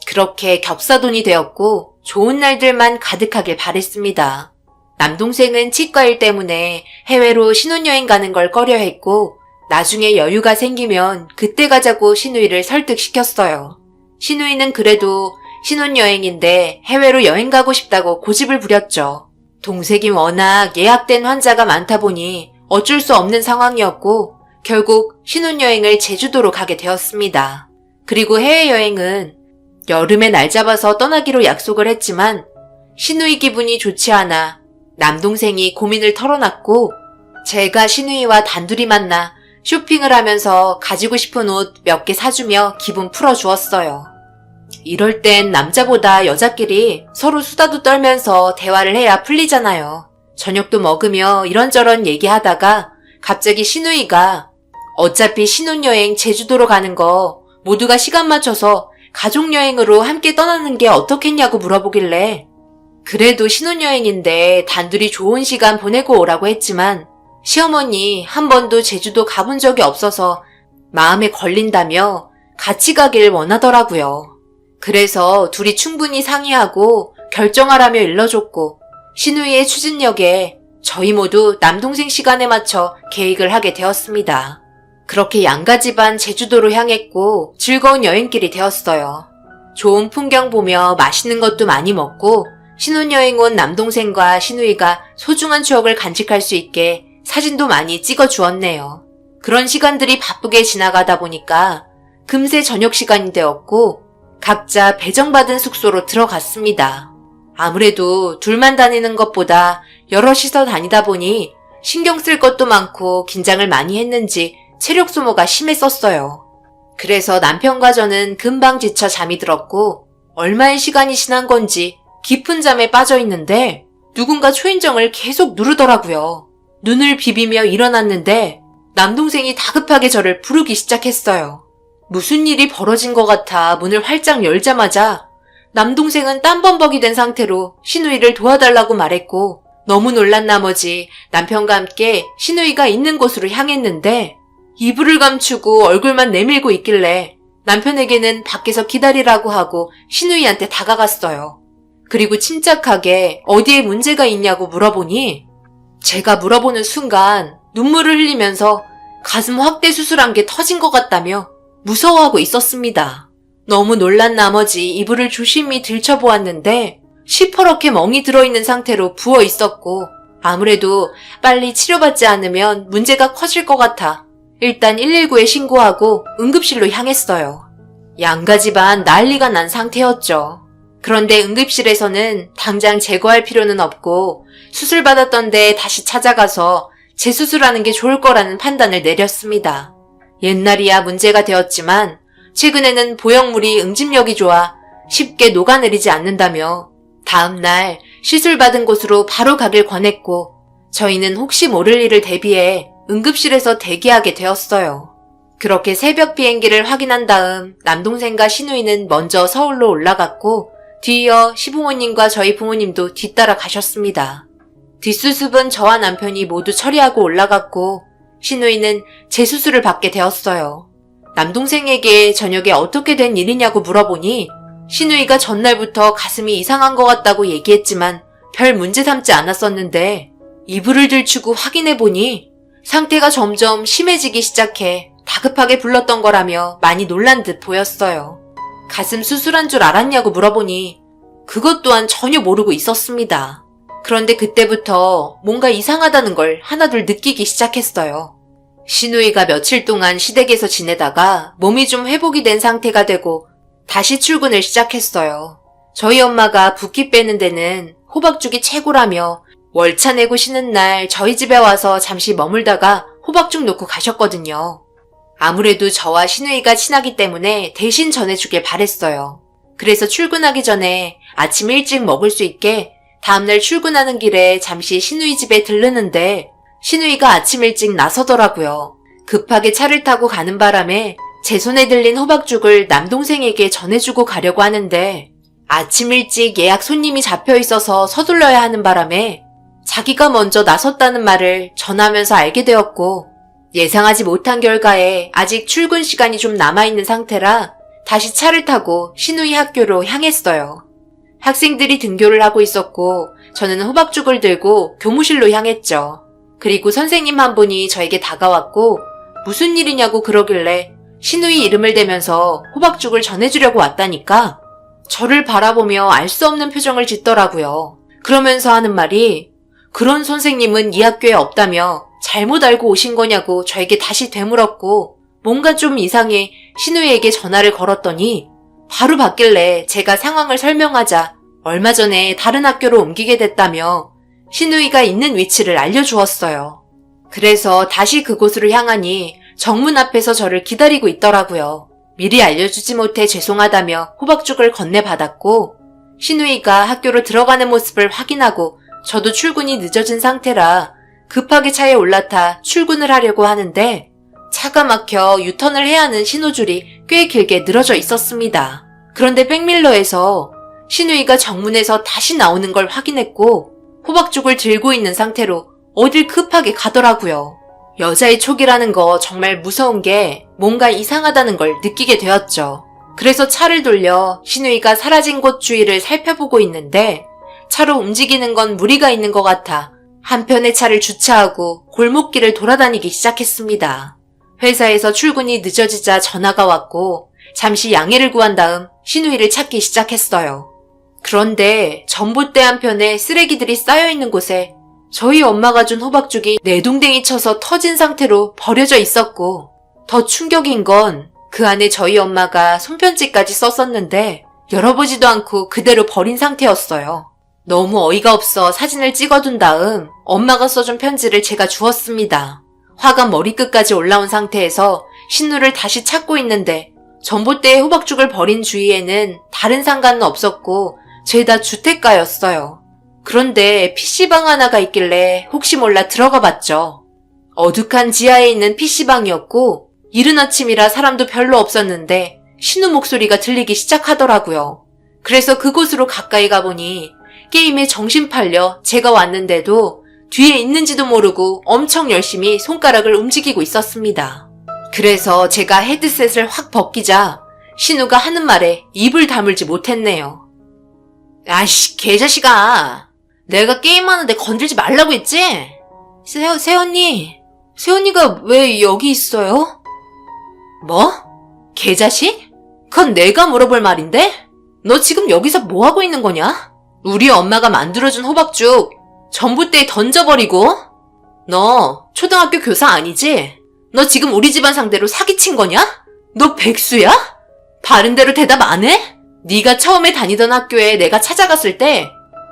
그렇게 겹사돈이 되었고 좋은 날들만 가득하길 바랬습니다. 남동생은 치과일 때문에 해외로 신혼여행 가는 걸 꺼려했고 나중에 여유가 생기면 그때 가자고 시누이를 설득시켰어요. 시누이는 그래도 신혼여행인데 해외로 여행 가고 싶다고 고집을 부렸죠. 동생이 워낙 예약된 환자가 많다 보니 어쩔 수 없는 상황이었고 결국 신혼여행을 제주도로 가게 되었습니다. 그리고 해외여행은 여름에 날 잡아서 떠나기로 약속을 했지만 시누이 기분이 좋지 않아 남동생이 고민을 털어놨고 제가 시누이와 단둘이 만나 쇼핑을 하면서 가지고 싶은 옷 몇 개 사주며 기분 풀어주었어요. 이럴 땐 남자보다 여자끼리 서로 수다도 떨면서 대화를 해야 풀리잖아요. 저녁도 먹으며 이런저런 얘기하다가 갑자기 시누이가 어차피 신혼여행 제주도로 가는 거 모두가 시간 맞춰서 가족여행으로 함께 떠나는 게 어떻겠냐고 물어보길래 그래도 신혼여행인데 단둘이 좋은 시간 보내고 오라고 했지만 시어머니 한 번도 제주도 가본 적이 없어서 마음에 걸린다며 같이 가길 원하더라고요. 그래서 둘이 충분히 상의하고 결정하라며 일러줬고 시누이의 추진력에 저희 모두 남동생 시간에 맞춰 계획을 하게 되었습니다. 그렇게 양가 집안 제주도로 향했고 즐거운 여행길이 되었어요. 좋은 풍경 보며 맛있는 것도 많이 먹고 신혼여행 온 남동생과 시누이가 소중한 추억을 간직할 수 있게 사진도 많이 찍어주었네요. 그런 시간들이 바쁘게 지나가다 보니까 금세 저녁 시간이 되었고 각자 배정받은 숙소로 들어갔습니다. 아무래도 둘만 다니는 것보다 여럿이서 다니다 보니 신경 쓸 것도 많고 긴장을 많이 했는지 체력 소모가 심했었어요. 그래서 남편과 저는 금방 지쳐 잠이 들었고 얼마의 시간이 지난 건지 깊은 잠에 빠져 있는데 누군가 초인종을 계속 누르더라고요. 눈을 비비며 일어났는데 남동생이 다급하게 저를 부르기 시작했어요. 무슨 일이 벌어진 것 같아 문을 활짝 열자마자 남동생은 땀범벅이 된 상태로 시누이를 도와달라고 말했고 너무 놀란 나머지 남편과 함께 시누이가 있는 곳으로 향했는데 이불을 감추고 얼굴만 내밀고 있길래 남편에게는 밖에서 기다리라고 하고 시누이한테 다가갔어요. 그리고 침착하게 어디에 문제가 있냐고 물어보니 제가 물어보는 순간 눈물을 흘리면서 가슴 확대 수술한 게 터진 것 같다며 무서워하고 있었습니다. 너무 놀란 나머지 이불을 조심히 들춰보았는데 시퍼렇게 멍이 들어있는 상태로 부어 있었고 아무래도 빨리 치료받지 않으면 문제가 커질 것 같아 일단 119에 신고하고 응급실로 향했어요. 양가 집안 난리가 난 상태였죠. 그런데 응급실에서는 당장 제거할 필요는 없고 수술받았던 데에 다시 찾아가서 재수술하는 게 좋을 거라는 판단을 내렸습니다. 옛날이야 문제가 되었지만 최근에는 보형물이 응집력이 좋아 쉽게 녹아내리지 않는다며 다음날 시술받은 곳으로 바로 가길 권했고 저희는 혹시 모를 일을 대비해 응급실에서 대기하게 되었어요. 그렇게 새벽 비행기를 확인한 다음 남동생과 시누이는 먼저 서울로 올라갔고 뒤이어 시부모님과 저희 부모님도 뒤따라 가셨습니다. 뒷수습은 저와 남편이 모두 처리하고 올라갔고 시누이는 재수술을 받게 되었어요. 남동생에게 저녁에 어떻게 된 일이냐고 물어보니 시누이가 전날부터 가슴이 이상한 것 같다고 얘기했지만 별 문제 삼지 않았었는데 이불을 들추고 확인해보니 상태가 점점 심해지기 시작해 다급하게 불렀던 거라며 많이 놀란 듯 보였어요. 가슴 수술한 줄 알았냐고 물어보니 그것 또한 전혀 모르고 있었습니다. 그런데 그때부터 뭔가 이상하다는 걸 하나둘 느끼기 시작했어요. 시누이가 며칠 동안 시댁에서 지내다가 몸이 좀 회복이 된 상태가 되고 다시 출근을 시작했어요. 저희 엄마가 붓기 빼는 데는 호박죽이 최고라며 월차 내고 쉬는 날 저희 집에 와서 잠시 머물다가 호박죽 놓고 가셨거든요. 아무래도 저와 신우이가 친하기 때문에 대신 전해주길 바랬어요. 그래서 출근하기 전에 아침 일찍 먹을 수 있게 다음날 출근하는 길에 잠시 신우이 집에 들르는데 신우이가 아침 일찍 나서더라고요. 급하게 차를 타고 가는 바람에 제 손에 들린 호박죽을 남동생에게 전해주고 가려고 하는데 아침 일찍 예약 손님이 잡혀 있어서 서둘러야 하는 바람에 자기가 먼저 나섰다는 말을 전하면서 알게 되었고 예상하지 못한 결과에 아직 출근 시간이 좀 남아있는 상태라 다시 차를 타고 신우이 학교로 향했어요. 학생들이 등교를 하고 있었고 저는 호박죽을 들고 교무실로 향했죠. 그리고 선생님 한 분이 저에게 다가왔고 무슨 일이냐고 그러길래 신우이 이름을 대면서 호박죽을 전해주려고 왔다니까 저를 바라보며 알 수 없는 표정을 짓더라고요. 그러면서 하는 말이 그런 선생님은 이 학교에 없다며 잘못 알고 오신 거냐고 저에게 다시 되물었고 뭔가 좀 이상해 신우이에게 전화를 걸었더니 바로 받길래 제가 상황을 설명하자 얼마 전에 다른 학교로 옮기게 됐다며 신우이가 있는 위치를 알려주었어요. 그래서 다시 그곳으로 향하니 정문 앞에서 저를 기다리고 있더라고요. 미리 알려주지 못해 죄송하다며 호박죽을 건네받았고 신우이가 학교로 들어가는 모습을 확인하고 저도 출근이 늦어진 상태라 급하게 차에 올라타 출근을 하려고 하는데 차가 막혀 유턴을 해야 하는 신호줄이 꽤 길게 늘어져 있었습니다. 그런데 백밀러에서 신우이가 정문에서 다시 나오는 걸 확인했고 호박죽을 들고 있는 상태로 어딜 급하게 가더라고요. 여자의 촉이라는 거 정말 무서운 게 뭔가 이상하다는 걸 느끼게 되었죠. 그래서 차를 돌려 신우이가 사라진 곳 주위를 살펴보고 있는데 차로 움직이는 건 무리가 있는 것 같아 한편의 차를 주차하고 골목길을 돌아다니기 시작했습니다. 회사에서 출근이 늦어지자 전화가 왔고 잠시 양해를 구한 다음 신우이를 찾기 시작했어요. 그런데 전봇대 한편에 쓰레기들이 쌓여있는 곳에 저희 엄마가 준 호박죽이 내동댕이 쳐서 터진 상태로 버려져 있었고 더 충격인 건 그 안에 저희 엄마가 손편지까지 썼었는데 열어보지도 않고 그대로 버린 상태였어요. 너무 어이가 없어 사진을 찍어둔 다음 엄마가 써준 편지를 제가 주었습니다. 화가 머리끝까지 올라온 상태에서 신우를 다시 찾고 있는데 전봇대에 호박죽을 버린 주위에는 다른 상가는 없었고 죄다 주택가였어요. 그런데 PC방 하나가 있길래 혹시 몰라 들어가 봤죠. 어둑한 지하에 있는 PC방이었고 이른 아침이라 사람도 별로 없었는데 신우 목소리가 들리기 시작하더라고요. 그래서 그곳으로 가까이 가보니 게임에 정신 팔려 제가 왔는데도 뒤에 있는지도 모르고 엄청 열심히 손가락을 움직이고 있었습니다. 그래서 제가 헤드셋을 확 벗기자 신우가 하는 말에 입을 다물지 못했네요. 아이씨 개자식아, 내가 게임하는데 건들지 말라고 했지? 새언니가 왜 여기 있어요? 뭐? 개자식? 그건 내가 물어볼 말인데? 너 지금 여기서 뭐하고 있는 거냐? 우리 엄마가 만들어준 호박죽 전봇대에 던져버리고? 너 초등학교 교사 아니지? 너 지금 우리 집안 상대로 사기친 거냐? 너 백수야? 바른 대로 대답 안 해? 네가 처음에 다니던 학교에 내가 찾아갔을 때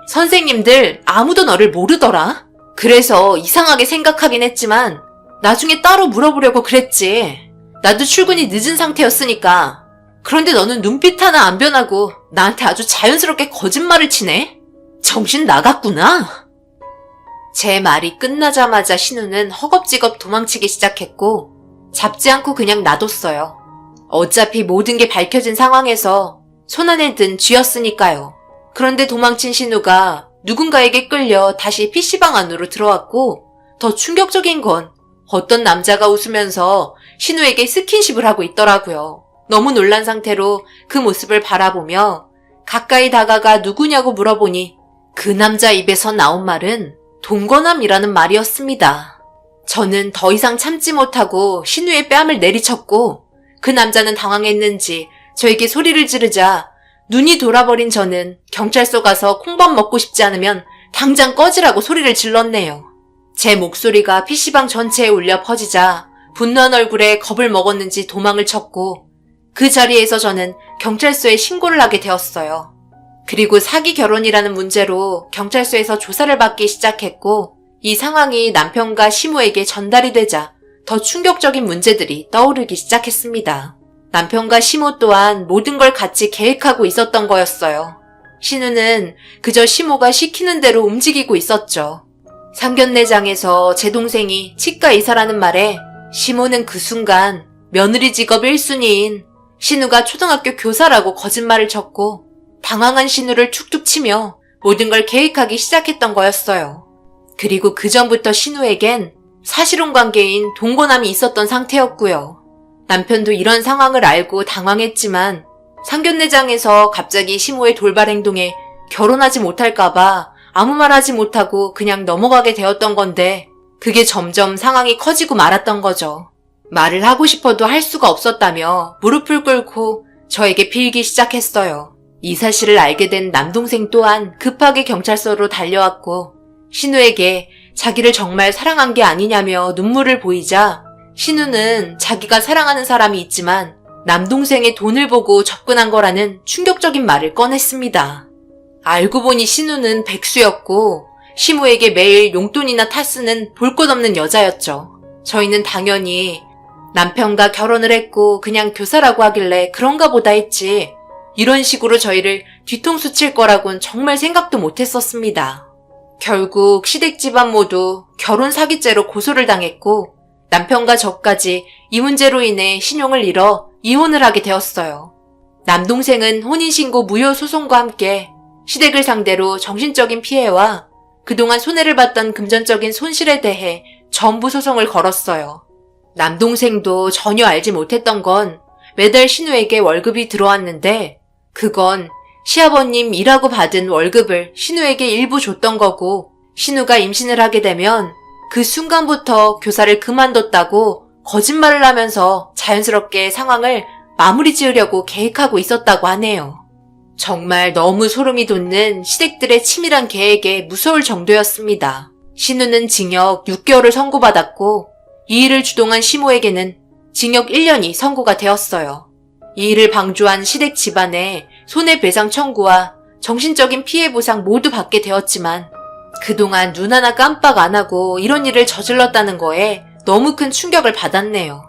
선생님들 아무도 너를 모르더라. 그래서 이상하게 생각하긴 했지만 나중에 따로 물어보려고 그랬지. 나도 출근이 늦은 상태였으니까. 그런데 너는 눈빛 하나 안 변하고 나한테 아주 자연스럽게 거짓말을 치네? 정신 나갔구나. 제 말이 끝나자마자 신우는 허겁지겁 도망치기 시작했고 잡지 않고 그냥 놔뒀어요. 어차피 모든 게 밝혀진 상황에서 손안에 든 쥐였으니까요. 그런데 도망친 신우가 누군가에게 끌려 다시 PC방 안으로 들어왔고 더 충격적인 건 어떤 남자가 웃으면서 신우에게 스킨십을 하고 있더라고요. 너무 놀란 상태로 그 모습을 바라보며 가까이 다가가 누구냐고 물어보니 그 남자 입에서 나온 말은 동거남이라는 말이었습니다. 저는 더 이상 참지 못하고 신우의 뺨을 내리쳤고 그 남자는 당황했는지 저에게 소리를 지르자 눈이 돌아버린 저는 경찰서 가서 콩밥 먹고 싶지 않으면 당장 꺼지라고 소리를 질렀네요. 제 목소리가 PC방 전체에 울려 퍼지자 분노한 얼굴에 겁을 먹었는지 도망을 쳤고 그 자리에서 저는 경찰서에 신고를 하게 되었어요. 그리고 사기 결혼이라는 문제로 경찰서에서 조사를 받기 시작했고, 이 상황이 남편과 시모에게 전달이 되자 더 충격적인 문제들이 떠오르기 시작했습니다. 남편과 시모 또한 모든 걸 같이 계획하고 있었던 거였어요. 신우는 그저 시모가 시키는 대로 움직이고 있었죠. 상견례장에서 제 동생이 치과 의사라는 말에 시모는 그 순간 며느리 직업 1순위인 신우가 초등학교 교사라고 거짓말을 쳤고, 당황한 신우를 툭툭 치며 모든 걸 계획하기 시작했던 거였어요. 그리고 그 전부터 신우에겐 사실혼 관계인 동거남이 있었던 상태였고요. 남편도 이런 상황을 알고 당황했지만 상견례장에서 갑자기 시모의 돌발 행동에 결혼하지 못할까봐 아무 말 하지 못하고 그냥 넘어가게 되었던 건데, 그게 점점 상황이 커지고 말았던 거죠. 말을 하고 싶어도 할 수가 없었다며 무릎을 꿇고 저에게 빌기 시작했어요. 이 사실을 알게 된 남동생 또한 급하게 경찰서로 달려왔고, 신우에게 자기를 정말 사랑한 게 아니냐며 눈물을 보이자 신우는 자기가 사랑하는 사람이 있지만 남동생의 돈을 보고 접근한 거라는 충격적인 말을 꺼냈습니다. 알고 보니 신우는 백수였고 시모에게 매일 용돈이나 타쓰는 볼 것 없는 여자였죠. 저희는 당연히 남편과 결혼을 했고 그냥 교사라고 하길래 그런가 보다 했지, 이런 식으로 저희를 뒤통수 칠 거라곤 정말 생각도 못했었습니다. 결국 시댁 집안 모두 결혼 사기죄로 고소를 당했고 남편과 저까지 이 문제로 인해 신용을 잃어 이혼을 하게 되었어요. 남동생은 혼인신고 무효 소송과 함께 시댁을 상대로 정신적인 피해와 그동안 손해를 봤던 금전적인 손실에 대해 전부 소송을 걸었어요. 남동생도 전혀 알지 못했던 건 매달 신우에게 월급이 들어왔는데 그건 시아버님 일하고 받은 월급을 신우에게 일부 줬던 거고, 신우가 임신을 하게 되면 그 순간부터 교사를 그만뒀다고 거짓말을 하면서 자연스럽게 상황을 마무리 지으려고 계획하고 있었다고 하네요. 정말 너무 소름이 돋는 시댁들의 치밀한 계획에 무서울 정도였습니다. 신우는 징역 6개월을 선고받았고 이 일을 주동한 시모에게는 징역 1년이 선고가 되었어요. 이 일을 방조한 시댁 집안에 손해배상 청구와 정신적인 피해 보상 모두 받게 되었지만 그동안 눈 하나 깜빡 안 하고 이런 일을 저질렀다는 거에 너무 큰 충격을 받았네요.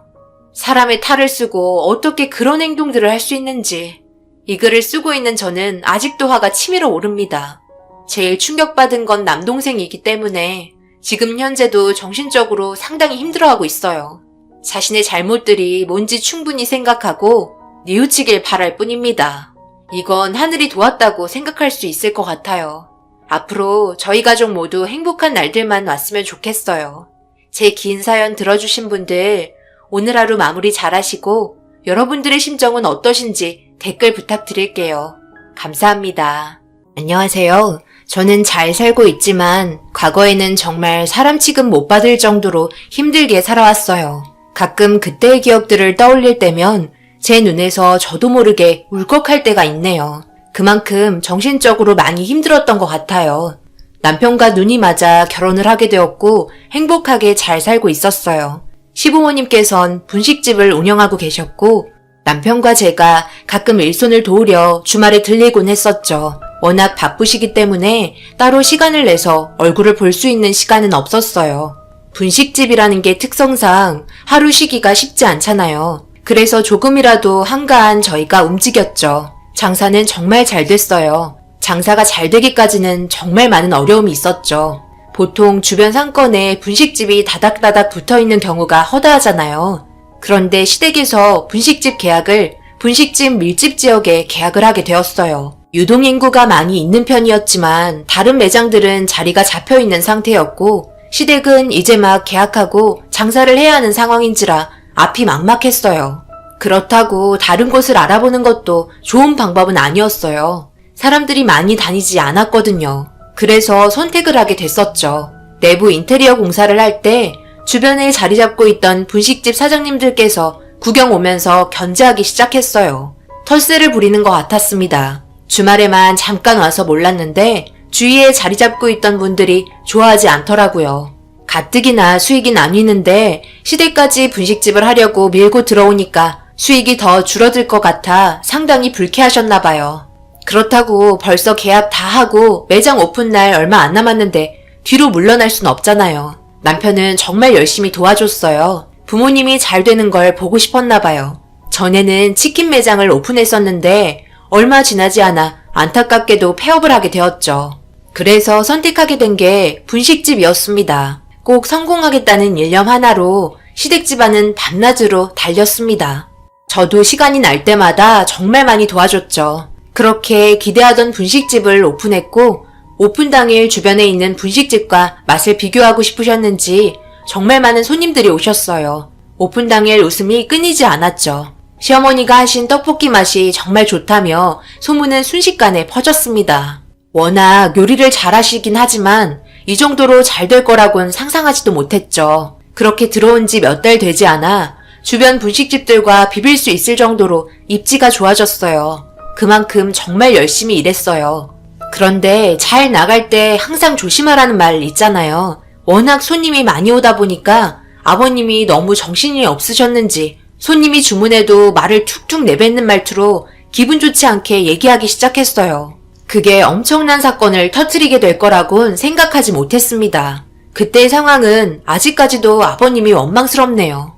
사람의 탈을 쓰고 어떻게 그런 행동들을 할 수 있는지, 이 글을 쓰고 있는 저는 아직도 화가 치밀어 오릅니다. 제일 충격받은 건 남동생이기 때문에 지금 현재도 정신적으로 상당히 힘들어하고 있어요. 자신의 잘못들이 뭔지 충분히 생각하고 뉘우치길 바랄 뿐입니다. 이건 하늘이 도왔다고 생각할 수 있을 것 같아요. 앞으로 저희 가족 모두 행복한 날들만 왔으면 좋겠어요. 제 긴 사연 들어주신 분들 오늘 하루 마무리 잘하시고 여러분들의 심정은 어떠신지 댓글 부탁드릴게요. 감사합니다. 안녕하세요. 저는 잘 살고 있지만 과거에는 정말 사람 취급 못 받을 정도로 힘들게 살아왔어요. 가끔 그때의 기억들을 떠올릴 때면 제 눈에서 저도 모르게 울컥할 때가 있네요. 그만큼 정신적으로 많이 힘들었던 것 같아요. 남편과 눈이 맞아 결혼을 하게 되었고 행복하게 잘 살고 있었어요. 시부모님께선 분식집을 운영하고 계셨고 남편과 제가 가끔 일손을 도우려 주말에 들리곤 했었죠. 워낙 바쁘시기 때문에 따로 시간을 내서 얼굴을 볼 수 있는 시간은 없었어요. 분식집이라는 게 특성상 하루 쉬기가 쉽지 않잖아요. 그래서 조금이라도 한가한 저희가 움직였죠. 장사는 정말 잘 됐어요. 장사가 잘 되기까지는 정말 많은 어려움이 있었죠. 보통 주변 상권에 분식집이 다닥다닥 붙어있는 경우가 허다하잖아요. 그런데 시댁에서 분식집 계약을 분식집 밀집 지역에 계약을 하게 되었어요. 유동인구가 많이 있는 편이었지만 다른 매장들은 자리가 잡혀있는 상태였고 시댁은 이제 막 계약하고 장사를 해야 하는 상황인지라 앞이 막막했어요. 그렇다고 다른 곳을 알아보는 것도 좋은 방법은 아니었어요. 사람들이 많이 다니지 않았거든요. 그래서 선택을 하게 됐었죠. 내부 인테리어 공사를 할 때 주변에 자리 잡고 있던 분식집 사장님들께서 구경 오면서 견제하기 시작했어요. 털세를 부리는 것 같았습니다. 주말에만 잠깐 와서 몰랐는데 주위에 자리 잡고 있던 분들이 좋아하지 않더라고요. 가뜩이나 수익이 나뉘는데 시댁까지 분식집을 하려고 밀고 들어오니까 수익이 더 줄어들 것 같아 상당히 불쾌하셨나 봐요. 그렇다고 벌써 계약 다 하고 매장 오픈날 얼마 안 남았는데 뒤로 물러날 순 없잖아요. 남편은 정말 열심히 도와줬어요. 부모님이 잘 되는 걸 보고 싶었나 봐요. 전에는 치킨 매장을 오픈했었는데 얼마 지나지 않아 안타깝게도 폐업을 하게 되었죠. 그래서 선택하게 된 게 분식집이었습니다. 꼭 성공하겠다는 일념 하나로 시댁 집안은 밤낮으로 달렸습니다. 저도 시간이 날 때마다 정말 많이 도와줬죠. 그렇게 기대하던 분식집을 오픈했고 오픈 당일 주변에 있는 분식집과 맛을 비교하고 싶으셨는지 정말 많은 손님들이 오셨어요. 오픈 당일 웃음이 끊이지 않았죠. 시어머니가 하신 떡볶이 맛이 정말 좋다며 소문은 순식간에 퍼졌습니다. 워낙 요리를 잘하시긴 하지만 이 정도로 잘 될 거라곤 상상하지도 못했죠. 그렇게 들어온 지 몇 달 되지 않아 주변 분식집들과 비빌 수 있을 정도로 입지가 좋아졌어요. 그만큼 정말 열심히 일했어요. 그런데 잘 나갈 때 항상 조심하라는 말 있잖아요. 워낙 손님이 많이 오다 보니까 아버님이 너무 정신이 없으셨는지 손님이 주문해도 말을 툭툭 내뱉는 말투로 기분 좋지 않게 얘기하기 시작했어요. 그게 엄청난 사건을 터뜨리게 될 거라곤 생각하지 못했습니다. 그때의 상황은 아직까지도 아버님이 원망스럽네요.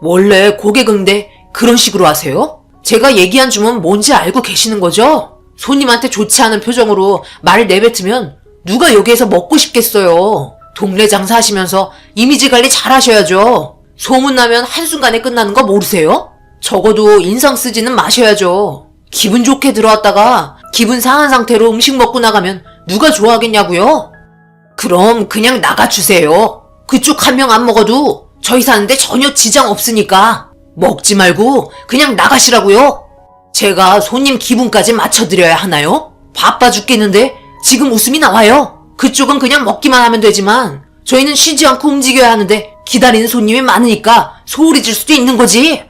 원래 고객응대 그런 식으로 하세요? 제가 얘기한 주문 뭔지 알고 계시는 거죠? 손님한테 좋지 않은 표정으로 말을 내뱉으면 누가 여기에서 먹고 싶겠어요. 동네 장사하시면서 이미지 관리 잘 하셔야죠. 소문나면 한순간에 끝나는 거 모르세요? 적어도 인상 쓰지는 마셔야죠. 기분 좋게 들어왔다가 기분 상한 상태로 음식 먹고 나가면 누가 좋아하겠냐고요? 그럼 그냥 나가주세요. 그쪽 한 명 안 먹어도 저희 사는데 전혀 지장 없으니까 먹지 말고 그냥 나가시라고요. 제가 손님 기분까지 맞춰드려야 하나요? 바빠 죽겠는데 지금 웃음이 나와요. 그쪽은 그냥 먹기만 하면 되지만 저희는 쉬지 않고 움직여야 하는데 기다리는 손님이 많으니까 소홀히 질 수도 있는 거지.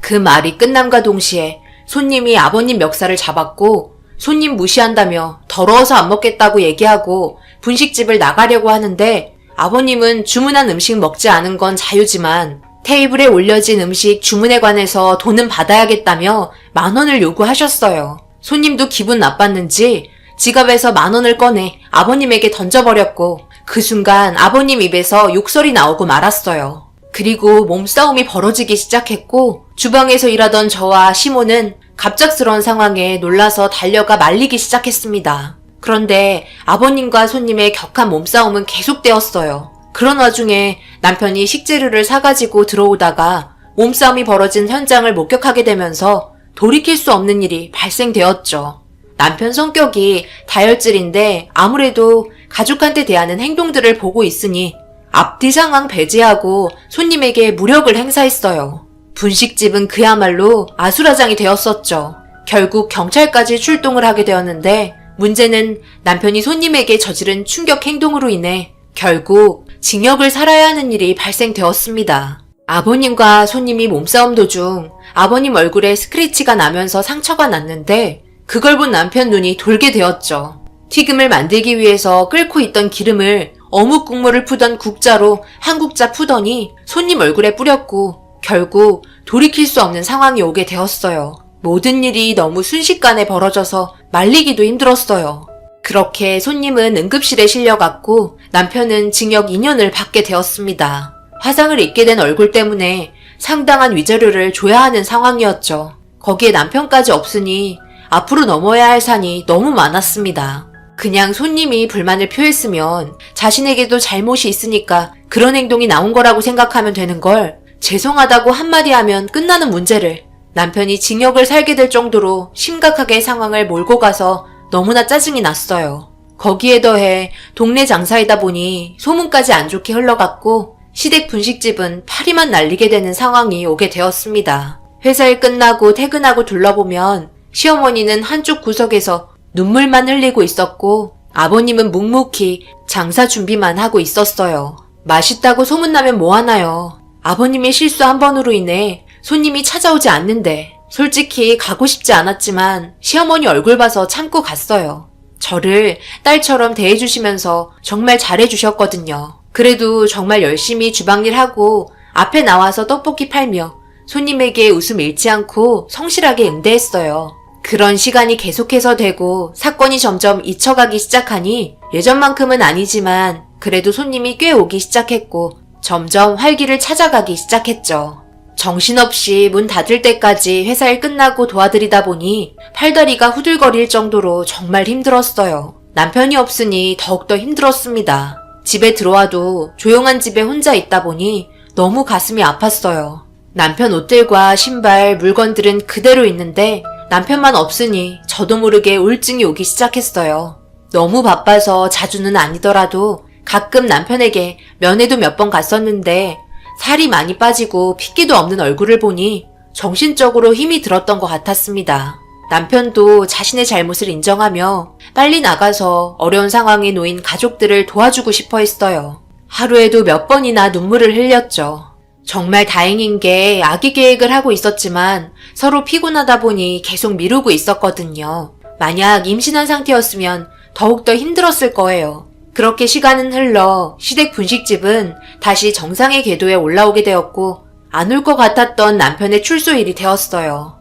그 말이 끝남과 동시에 손님이 아버님 멱살을 잡았고 손님 무시한다며 더러워서 안 먹겠다고 얘기하고 분식집을 나가려고 하는데 아버님은 주문한 음식 먹지 않은 건 자유지만 테이블에 올려진 음식 주문에 관해서 돈은 받아야겠다며 10,000원을 요구하셨어요. 손님도 기분 나빴는지 지갑에서 10,000원을 꺼내 아버님에게 던져버렸고 그 순간 아버님 입에서 욕설이 나오고 말았어요. 그리고 몸싸움이 벌어지기 시작했고 주방에서 일하던 저와 시모는 갑작스러운 상황에 놀라서 달려가 말리기 시작했습니다. 그런데 아버님과 손님의 격한 몸싸움은 계속되었어요. 그런 와중에 남편이 식재료를 사가지고 들어오다가 몸싸움이 벌어진 현장을 목격하게 되면서 돌이킬 수 없는 일이 발생되었죠. 남편 성격이 다혈질인데 아무래도 가족한테 대하는 행동들을 보고 있으니 앞뒤 상황 배제하고 손님에게 무력을 행사했어요. 분식집은 그야말로 아수라장이 되었었죠. 결국 경찰까지 출동을 하게 되었는데 문제는 남편이 손님에게 저지른 충격 행동으로 인해 결국 징역을 살아야 하는 일이 발생되었습니다. 아버님과 손님이 몸싸움 도중 아버님 얼굴에 스크래치가 나면서 상처가 났는데 그걸 본 남편 눈이 돌게 되었죠. 튀김을 만들기 위해서 끓고 있던 기름을 어묵 국물을 푸던 국자로 한 국자 푸더니 손님 얼굴에 뿌렸고 결국 돌이킬 수 없는 상황이 오게 되었어요. 모든 일이 너무 순식간에 벌어져서 말리기도 힘들었어요. 그렇게 손님은 응급실에 실려갔고 남편은 징역 2년을 받게 되었습니다. 화상을 입게 된 얼굴 때문에 상당한 위자료를 줘야 하는 상황이었죠. 거기에 남편까지 없으니 앞으로 넘어야 할 산이 너무 많았습니다. 그냥 손님이 불만을 표했으면 자신에게도 잘못이 있으니까 그런 행동이 나온 거라고 생각하면 되는 걸 죄송하다고 한마디 하면 끝나는 문제를 남편이 징역을 살게 될 정도로 심각하게 상황을 몰고 가서 너무나 짜증이 났어요. 거기에 더해 동네 장사이다 보니 소문까지 안 좋게 흘러갔고 시댁 분식집은 파리만 날리게 되는 상황이 오게 되었습니다. 회사일 끝나고 퇴근하고 둘러보면 시어머니는 한쪽 구석에서 눈물만 흘리고 있었고 아버님은 묵묵히 장사 준비만 하고 있었어요. 맛있다고 소문나면 뭐하나요. 아버님의 실수 한 번으로 인해 손님이 찾아오지 않는데 솔직히 가고 싶지 않았지만 시어머니 얼굴 봐서 참고 갔어요. 저를 딸처럼 대해주시면서 정말 잘해주셨거든요. 그래도 정말 열심히 주방일 하고 앞에 나와서 떡볶이 팔며 손님에게 웃음 잃지 않고 성실하게 응대했어요. 그런 시간이 계속해서 되고 사건이 점점 잊혀가기 시작하니 예전만큼은 아니지만 그래도 손님이 꽤 오기 시작했고 점점 활기를 찾아가기 시작했죠. 정신없이 문 닫을 때까지 회사 일 끝나고 도와드리다 보니 팔다리가 후들거릴 정도로 정말 힘들었어요. 남편이 없으니 더욱더 힘들었습니다. 집에 들어와도 조용한 집에 혼자 있다 보니 너무 가슴이 아팠어요. 남편 옷들과 신발, 물건들은 그대로 있는데 남편만 없으니 저도 모르게 우울증이 오기 시작했어요. 너무 바빠서 자주는 아니더라도 가끔 남편에게 면회도 몇 번 갔었는데 살이 많이 빠지고 핏기도 없는 얼굴을 보니 정신적으로 힘이 들었던 것 같았습니다. 남편도 자신의 잘못을 인정하며 빨리 나가서 어려운 상황에 놓인 가족들을 도와주고 싶어 했어요. 하루에도 몇 번이나 눈물을 흘렸죠. 정말 다행인 게 아기 계획을 하고 있었지만 서로 피곤하다 보니 계속 미루고 있었거든요. 만약 임신한 상태였으면 더욱더 힘들었을 거예요. 그렇게 시간은 흘러 시댁 분식집은 다시 정상의 궤도에 올라오게 되었고 안 올 것 같았던 남편의 출소일이 되었어요.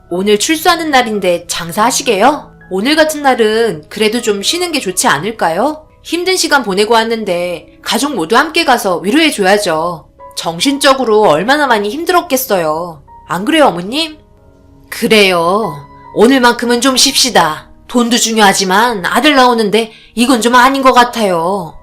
오늘 출소하는 날인데 장사하시게요? 오늘 같은 날은 그래도 좀 쉬는 게 좋지 않을까요? 힘든 시간 보내고 왔는데 가족 모두 함께 가서 위로해줘야죠. 정신적으로 얼마나 많이 힘들었겠어요. 안 그래요, 어머님? 그래요. 오늘만큼은 좀 쉽시다. 돈도 중요하지만 아들 나오는데 이건 좀 아닌 것 같아요.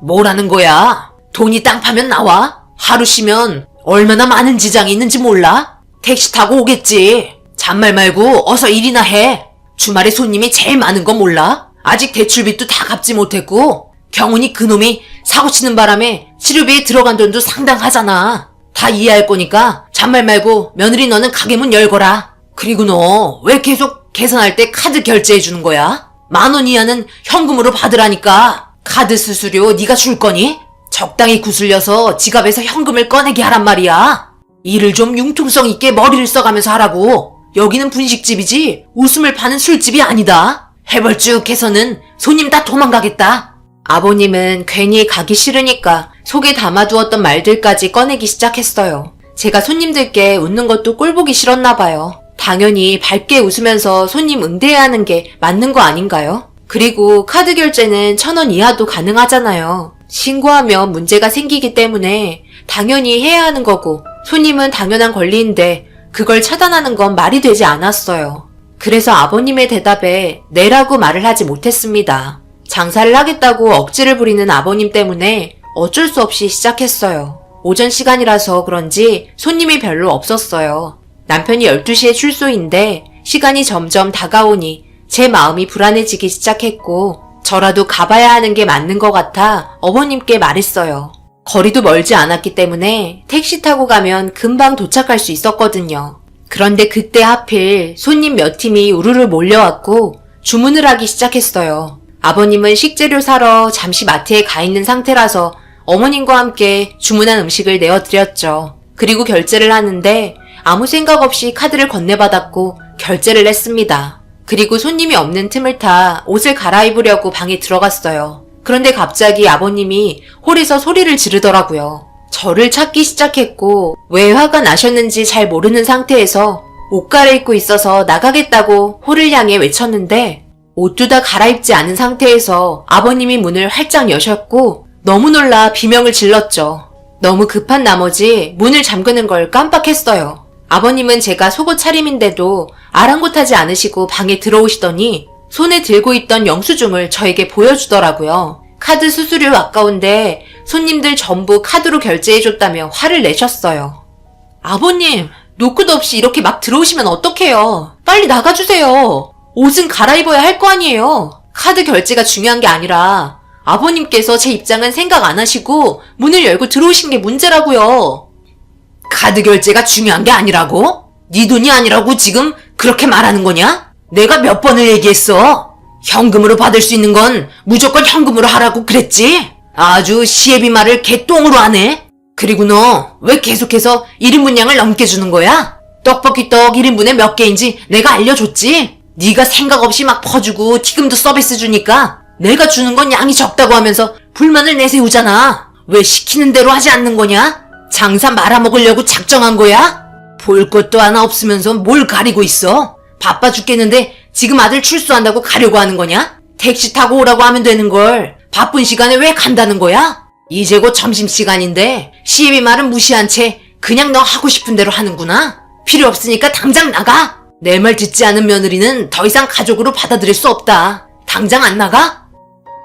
뭐라는 거야? 돈이 땅 파면 나와? 하루 쉬면 얼마나 많은 지장이 있는지 몰라? 택시 타고 오겠지. 잔말 말고 어서 일이나 해. 주말에 손님이 제일 많은 건 몰라? 아직 대출빚도 다 갚지 못했고 경훈이 그놈이 사고 치는 바람에 치료비에 들어간 돈도 상당하잖아. 다 이해할 거니까 잔말 말고 며느리 너는 가게 문 열거라. 그리고 너 왜 계속 계산할 때 카드 결제해 주는 거야? 10,000원 이하는 현금으로 받으라니까. 카드 수수료 네가 줄 거니? 적당히 구슬려서 지갑에서 현금을 꺼내게 하란 말이야. 일을 좀 융통성 있게 머리를 써가면서 하라고. 여기는 분식집이지 웃음을 파는 술집이 아니다. 해벌쭉해서는 손님 다 도망가겠다. 아버님은 괜히 가기 싫으니까 속에 담아두었던 말들까지 꺼내기 시작했어요. 제가 손님들께 웃는 것도 꼴보기 싫었나 봐요. 당연히 밝게 웃으면서 손님 응대해야 하는 게 맞는 거 아닌가요? 그리고 카드 결제는 1,000원 이하도 가능하잖아요. 신고하면 문제가 생기기 때문에 당연히 해야 하는 거고 손님은 당연한 권리인데 그걸 차단하는 건 말이 되지 않았어요. 그래서 아버님의 대답에 네라고 말을 하지 못했습니다. 장사를 하겠다고 억지를 부리는 아버님 때문에 어쩔 수 없이 시작했어요. 오전 시간이라서 그런지 손님이 별로 없었어요. 남편이 12시에 출소인데 시간이 점점 다가오니 제 마음이 불안해지기 시작했고 저라도 가봐야 하는 게 맞는 것 같아 어머님께 말했어요. 거리도 멀지 않았기 때문에 택시 타고 가면 금방 도착할 수 있었거든요. 그런데 그때 하필 손님 몇 팀이 우르르 몰려왔고 주문을 하기 시작했어요. 아버님은 식재료 사러 잠시 마트에 가 있는 상태라서 어머님과 함께 주문한 음식을 내어드렸죠. 그리고 결제를 하는데 아무 생각 없이 카드를 건네받았고 결제를 했습니다. 그리고 손님이 없는 틈을 타 옷을 갈아입으려고 방에 들어갔어요. 그런데 갑자기 아버님이 홀에서 소리를 지르더라고요. 저를 찾기 시작했고 왜 화가 나셨는지 잘 모르는 상태에서 옷 갈아입고 있어서 나가겠다고 홀을 향해 외쳤는데 옷도 다 갈아입지 않은 상태에서 아버님이 문을 활짝 여셨고 너무 놀라 비명을 질렀죠. 너무 급한 나머지 문을 잠그는 걸 깜빡했어요. 아버님은 제가 속옷 차림인데도 아랑곳하지 않으시고 방에 들어오시더니 손에 들고 있던 영수증을 저에게 보여주더라고요. 카드 수수료 아까운데 손님들 전부 카드로 결제해줬다며 화를 내셨어요. 아버님, 노크도 없이 이렇게 막 들어오시면 어떡해요. 빨리 나가주세요. 옷은 갈아입어야 할 거 아니에요. 카드 결제가 중요한 게 아니라 아버님께서 제 입장은 생각 안 하시고 문을 열고 들어오신 게 문제라고요. 카드 결제가 중요한 게 아니라고? 네 돈이 아니라고 지금 그렇게 말하는 거냐? 내가 몇 번을 얘기했어. 현금으로 받을 수 있는 건 무조건 현금으로 하라고 그랬지? 아주 시애비 말을 개똥으로 하네. 그리고 너 왜 계속해서 1인분 양을 넘게 주는 거야? 떡볶이 떡 1인분에 몇 개인지 내가 알려줬지? 네가 생각 없이 막 퍼주고 튀김도 서비스 주니까 내가 주는 건 양이 적다고 하면서 불만을 내세우잖아. 왜 시키는 대로 하지 않는 거냐? 장사 말아먹으려고 작정한 거야? 볼 것도 하나 없으면서 뭘 가리고 있어? 바빠 죽겠는데 지금 아들 출소한다고 가려고 하는 거냐? 택시 타고 오라고 하면 되는 걸 바쁜 시간에 왜 간다는 거야? 이제 곧 점심시간인데 시애비 말은 무시한 채 그냥 너 하고 싶은 대로 하는구나? 필요 없으니까 당장 나가! 내 말 듣지 않은 며느리는 더 이상 가족으로 받아들일 수 없다. 당장 안 나가?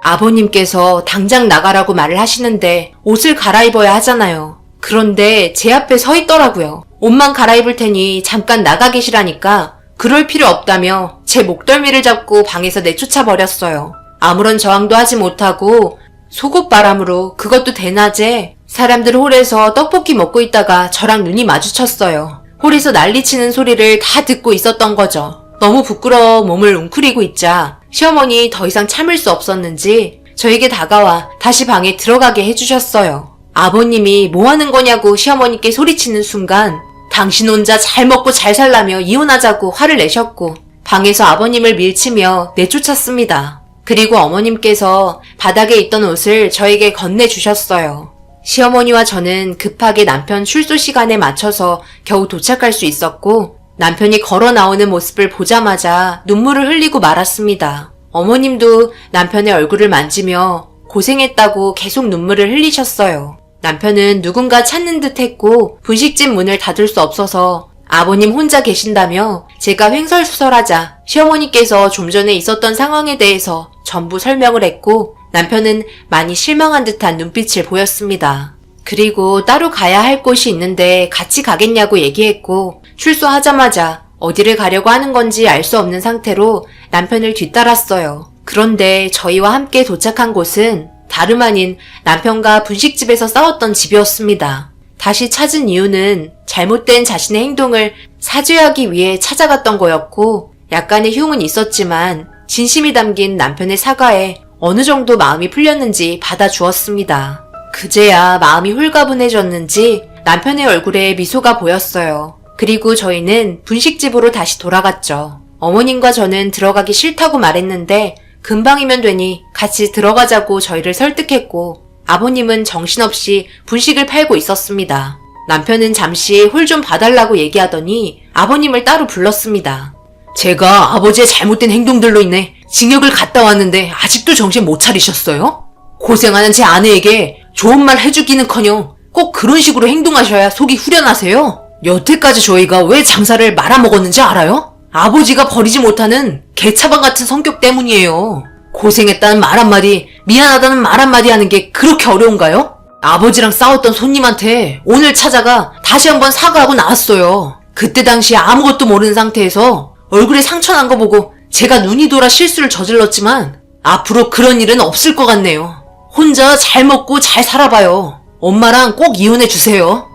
아버님께서 당장 나가라고 말을 하시는데 옷을 갈아입어야 하잖아요. 그런데 제 앞에 서 있더라고요. 옷만 갈아입을 테니 잠깐 나가 계시라니까 그럴 필요 없다며 제 목덜미를 잡고 방에서 내쫓아 버렸어요. 아무런 저항도 하지 못하고 속옷바람으로 그것도 대낮에 사람들 홀에서 떡볶이 먹고 있다가 저랑 눈이 마주쳤어요. 홀에서 난리치는 소리를 다 듣고 있었던 거죠. 너무 부끄러워 몸을 웅크리고 있자 시어머니 더 이상 참을 수 없었는지 저에게 다가와 다시 방에 들어가게 해주셨어요. 아버님이 뭐 하는 거냐고 시어머니께 소리치는 순간 당신 혼자 잘 먹고 잘 살라며 이혼하자고 화를 내셨고 방에서 아버님을 밀치며 내쫓았습니다. 그리고 어머님께서 바닥에 있던 옷을 저에게 건네주셨어요. 시어머니와 저는 급하게 남편 출소 시간에 맞춰서 겨우 도착할 수 있었고 남편이 걸어 나오는 모습을 보자마자 눈물을 흘리고 말았습니다. 어머님도 남편의 얼굴을 만지며 고생했다고 계속 눈물을 흘리셨어요. 남편은 누군가 찾는 듯 했고 분식집 문을 닫을 수 없어서 아버님 혼자 계신다며 제가 횡설수설하자 시어머니께서 좀 전에 있었던 상황에 대해서 전부 설명을 했고 남편은 많이 실망한 듯한 눈빛을 보였습니다. 그리고 따로 가야 할 곳이 있는데 같이 가겠냐고 얘기했고 출소하자마자 어디를 가려고 하는 건지 알 수 없는 상태로 남편을 뒤따랐어요. 그런데 저희와 함께 도착한 곳은 다름 아닌 남편과 분식집에서 싸웠던 집이었습니다. 다시 찾은 이유는 잘못된 자신의 행동을 사죄하기 위해 찾아갔던 거였고 약간의 흉은 있었지만 진심이 담긴 남편의 사과에 어느 정도 마음이 풀렸는지 받아주었습니다. 그제야 마음이 홀가분해졌는지 남편의 얼굴에 미소가 보였어요. 그리고 저희는 분식집으로 다시 돌아갔죠. 어머님과 저는 들어가기 싫다고 말했는데 금방이면 되니 같이 들어가자고 저희를 설득했고 아버님은 정신없이 분식을 팔고 있었습니다. 남편은 잠시 홀 좀 봐달라고 얘기하더니 아버님을 따로 불렀습니다. 제가 아버지의 잘못된 행동들로 인해 징역을 갔다 왔는데 아직도 정신 못 차리셨어요? 고생하는 제 아내에게 좋은 말 해주기는커녕 꼭 그런 식으로 행동하셔야 속이 후련하세요? 여태까지 저희가 왜 장사를 말아먹었는지 알아요? 아버지가 버리지 못하는 개차반 같은 성격 때문이에요. 고생했다는 말 한마디, 미안하다는 말 한마디 하는 게 그렇게 어려운가요? 아버지랑 싸웠던 손님한테 오늘 찾아가 다시 한번 사과하고 나왔어요. 그때 당시에 아무것도 모르는 상태에서 얼굴에 상처 난 거 보고 제가 눈이 돌아 실수를 저질렀지만 앞으로 그런 일은 없을 것 같네요. 혼자 잘 먹고 잘 살아봐요. 엄마랑 꼭 이혼해 주세요.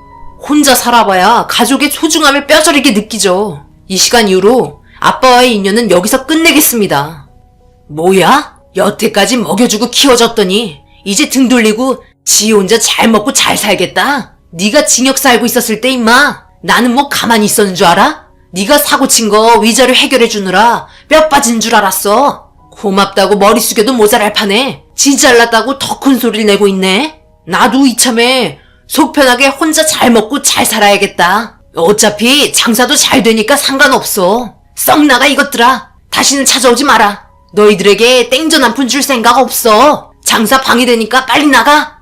혼자 살아봐야 가족의 소중함을 뼈저리게 느끼죠. 이 시간 이후로 아빠와의 인연은 여기서 끝내겠습니다. 뭐야? 여태까지 먹여주고 키워줬더니 이제 등 돌리고 지 혼자 잘 먹고 잘 살겠다? 네가 징역 살고 있었을 때 임마 나는 뭐 가만히 있었는 줄 알아? 네가 사고 친 거 위자료 해결해 주느라 뼈 빠진 줄 알았어. 고맙다고 머리 숙여도 모자랄 판에 지 잘났다고 더 큰 소리를 내고 있네. 나도 이참에 속 편하게 혼자 잘 먹고 잘 살아야겠다. 어차피 장사도 잘 되니까 상관없어. 썩 나가 이것들아. 다시는 찾아오지 마라. 너희들에게 땡전 한 푼 줄 생각 없어. 장사 방해되니까 빨리 나가.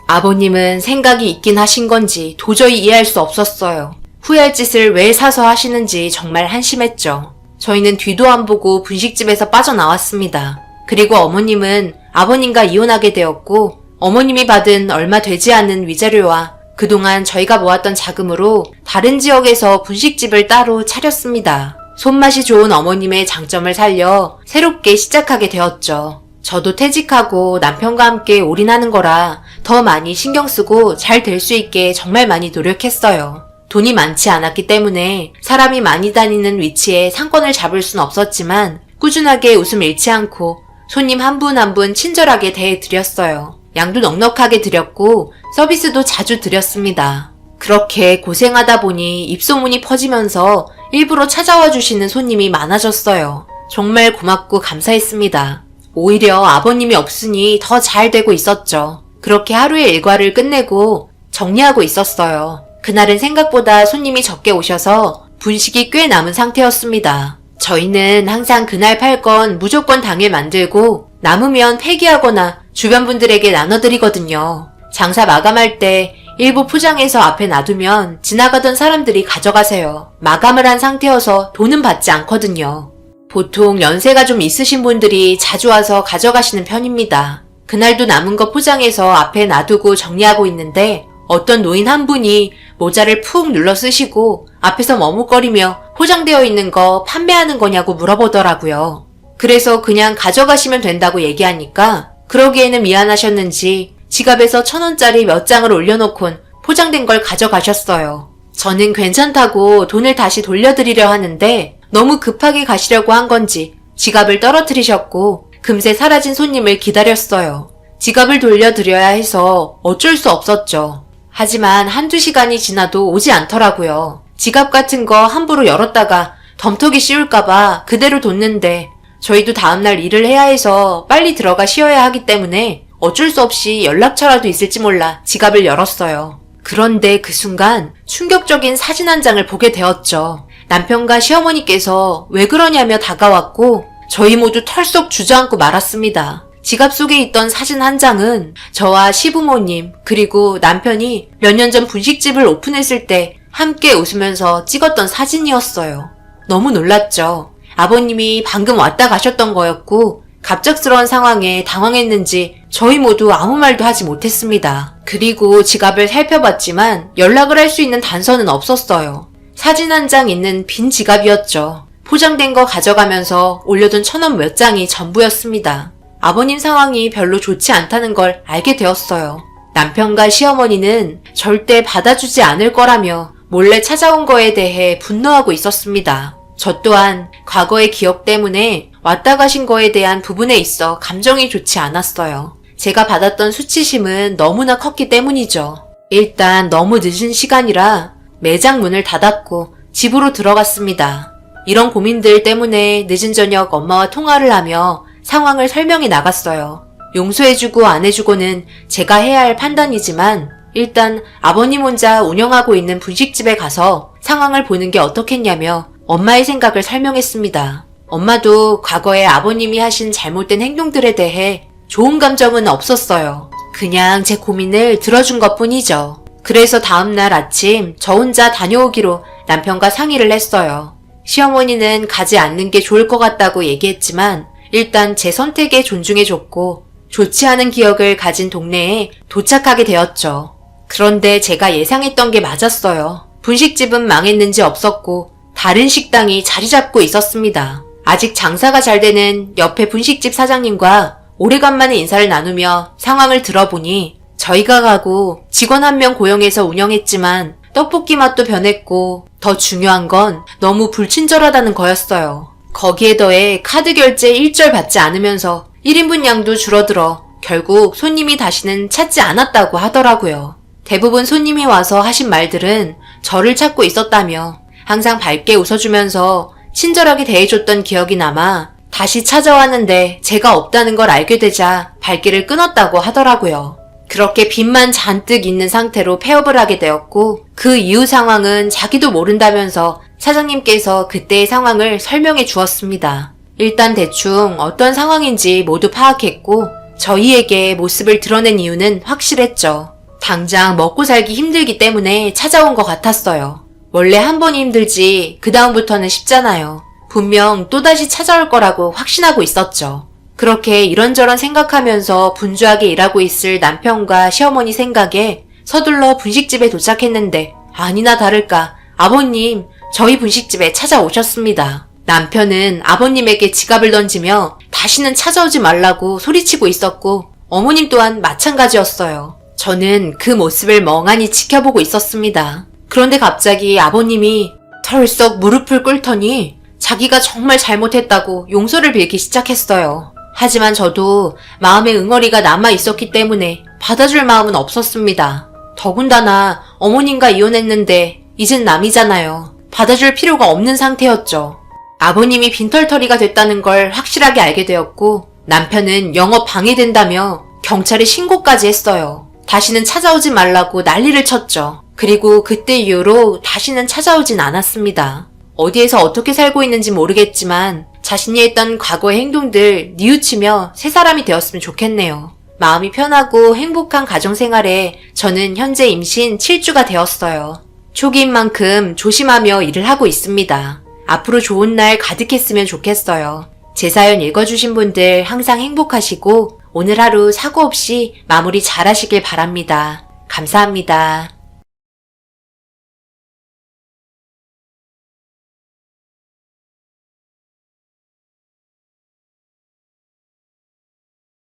아버님은 생각이 있긴 하신 건지 도저히 이해할 수 없었어요. 후회할 짓을 왜 사서 하시는지 정말 한심했죠. 저희는 뒤도 안 보고 분식집에서 빠져나왔습니다. 그리고 어머님은 아버님과 이혼하게 되었고 어머님이 받은 얼마 되지 않은 위자료와 그동안 저희가 모았던 자금으로 다른 지역에서 분식집을 따로 차렸습니다. 손맛이 좋은 어머님의 장점을 살려 새롭게 시작하게 되었죠. 저도 퇴직하고 남편과 함께 올인하는 거라 더 많이 신경 쓰고 잘 될 수 있게 정말 많이 노력했어요. 돈이 많지 않았기 때문에 사람이 많이 다니는 위치에 상권을 잡을 순 없었지만 꾸준하게 웃음 잃지 않고 손님 한 분 한 분 친절하게 대해드렸어요. 양도 넉넉하게 드렸고 서비스도 자주 드렸습니다. 그렇게 고생하다 보니 입소문이 퍼지면서 일부러 찾아와 주시는 손님이 많아졌어요. 정말 고맙고 감사했습니다. 오히려 아버님이 없으니 더 잘 되고 있었죠. 그렇게 하루의 일과를 끝내고 정리하고 있었어요. 그날은 생각보다 손님이 적게 오셔서 분식이 꽤 남은 상태였습니다. 저희는 항상 그날 팔 건 무조건 당일 만들고 남으면 폐기하거나 주변 분들에게 나눠드리거든요. 장사 마감할 때 일부 포장해서 앞에 놔두면 지나가던 사람들이 가져가세요. 마감을 한 상태여서 돈은 받지 않거든요. 보통 연세가 좀 있으신 분들이 자주 와서 가져가시는 편입니다. 그날도 남은 거 포장해서 앞에 놔두고 정리하고 있는데 어떤 노인 한 분이 모자를 푹 눌러 쓰시고 앞에서 머뭇거리며 포장되어 있는 거 판매하는 거냐고 물어보더라고요. 그래서 그냥 가져가시면 된다고 얘기하니까 그러기에는 미안하셨는지 지갑에서 1,000원짜리 몇 장을 올려놓곤 포장된 걸 가져가셨어요. 저는 괜찮다고 돈을 다시 돌려드리려 하는데 너무 급하게 가시려고 한 건지 지갑을 떨어뜨리셨고 금세 사라진 손님을 기다렸어요. 지갑을 돌려드려야 해서 어쩔 수 없었죠. 하지만 한두 시간이 지나도 오지 않더라고요. 지갑 같은 거 함부로 열었다가 덤터기 씌울까봐 그대로 뒀는데 저희도 다음날 일을 해야 해서 빨리 들어가 쉬어야 하기 때문에 어쩔 수 없이 연락처라도 있을지 몰라 지갑을 열었어요. 그런데 그 순간 충격적인 사진 한 장을 보게 되었죠. 남편과 시어머니께서 왜 그러냐며 다가왔고 저희 모두 털썩 주저앉고 말았습니다. 지갑 속에 있던 사진 한 장은 저와 시부모님 그리고 남편이 몇 년 전 분식집을 오픈했을 때 함께 웃으면서 찍었던 사진이었어요. 너무 놀랐죠. 아버님이 방금 왔다 가셨던 거였고 갑작스러운 상황에 당황했는지 저희 모두 아무 말도 하지 못했습니다. 그리고 지갑을 살펴봤지만 연락을 할 수 있는 단서는 없었어요. 사진 한 장 있는 빈 지갑이었죠. 포장된 거 가져가면서 올려둔 1,000원 몇 장이 전부였습니다. 아버님 상황이 별로 좋지 않다는 걸 알게 되었어요. 남편과 시어머니는 절대 받아주지 않을 거라며 몰래 찾아온 거에 대해 분노하고 있었습니다. 저 또한 과거의 기억 때문에 왔다 가신 거에 대한 부분에 있어 감정이 좋지 않았어요. 제가 받았던 수치심은 너무나 컸기 때문이죠. 일단 너무 늦은 시간이라 매장 문을 닫았고 집으로 들어갔습니다. 이런 고민들 때문에 늦은 저녁 엄마와 통화를 하며 상황을 설명해 나갔어요. 용서해주고 안 해주고는 제가 해야 할 판단이지만 일단 아버님 혼자 운영하고 있는 분식집에 가서 상황을 보는 게 어떻겠냐며 엄마의 생각을 설명했습니다. 엄마도 과거에 아버님이 하신 잘못된 행동들에 대해 좋은 감정은 없었어요. 그냥 제 고민을 들어준 것뿐이죠. 그래서 다음날 아침 저 혼자 다녀오기로 남편과 상의를 했어요. 시어머니는 가지 않는 게 좋을 것 같다고 얘기했지만 일단 제 선택에 존중해줬고 좋지 않은 기억을 가진 동네에 도착하게 되었죠. 그런데 제가 예상했던 게 맞았어요. 분식집은 망했는지 없었고 다른 식당이 자리 잡고 있었습니다. 아직 장사가 잘 되는 옆에 분식집 사장님과 오래간만에 인사를 나누며 상황을 들어보니 저희가 가고 직원 한 명 고용해서 운영했지만 떡볶이 맛도 변했고 더 중요한 건 너무 불친절하다는 거였어요. 거기에 더해 카드 결제 일절 받지 않으면서 1인분 양도 줄어들어 결국 손님이 다시는 찾지 않았다고 하더라고요. 대부분 손님이 와서 하신 말들은 저를 찾고 있었다며 항상 밝게 웃어주면서 친절하게 대해줬던 기억이 남아 다시 찾아왔는데 제가 없다는 걸 알게 되자 발길을 끊었다고 하더라고요. 그렇게 빚만 잔뜩 있는 상태로 폐업을 하게 되었고 그 이후 상황은 자기도 모른다면서 사장님께서 그때의 상황을 설명해 주었습니다. 일단 대충 어떤 상황인지 모두 파악했고 저희에게 모습을 드러낸 이유는 확실했죠. 당장 먹고 살기 힘들기 때문에 찾아온 것 같았어요. 원래 한 번이 힘들지 그 다음부터는 쉽잖아요. 분명 또다시 찾아올 거라고 확신하고 있었죠. 그렇게 이런저런 생각하면서 분주하게 일하고 있을 남편과 시어머니 생각에 서둘러 분식집에 도착했는데 아니나 다를까 아버님 저희 분식집에 찾아오셨습니다. 남편은 아버님에게 지갑을 던지며 다시는 찾아오지 말라고 소리치고 있었고 어머님 또한 마찬가지였어요. 저는 그 모습을 멍하니 지켜보고 있었습니다. 그런데 갑자기 아버님이 털썩 무릎을 꿇더니 자기가 정말 잘못했다고 용서를 빌기 시작했어요. 하지만 저도 마음에 응어리가 남아 있었기 때문에 받아줄 마음은 없었습니다. 더군다나 어머님과 이혼했는데 이젠 남이잖아요. 받아줄 필요가 없는 상태였죠. 아버님이 빈털터리가 됐다는 걸 확실하게 알게 되었고 남편은 영업 방해된다며 경찰에 신고까지 했어요. 다시는 찾아오지 말라고 난리를 쳤죠. 그리고 그때 이후로 다시는 찾아오진 않았습니다. 어디에서 어떻게 살고 있는지 모르겠지만 자신이 했던 과거의 행동들 뉘우치며 새 사람이 되었으면 좋겠네요. 마음이 편하고 행복한 가정생활에 저는 현재 임신 7주가 되었어요. 초기인 만큼 조심하며 일을 하고 있습니다. 앞으로 좋은 날 가득했으면 좋겠어요. 제 사연 읽어주신 분들 항상 행복하시고 오늘 하루 사고 없이 마무리 잘 하시길 바랍니다. 감사합니다.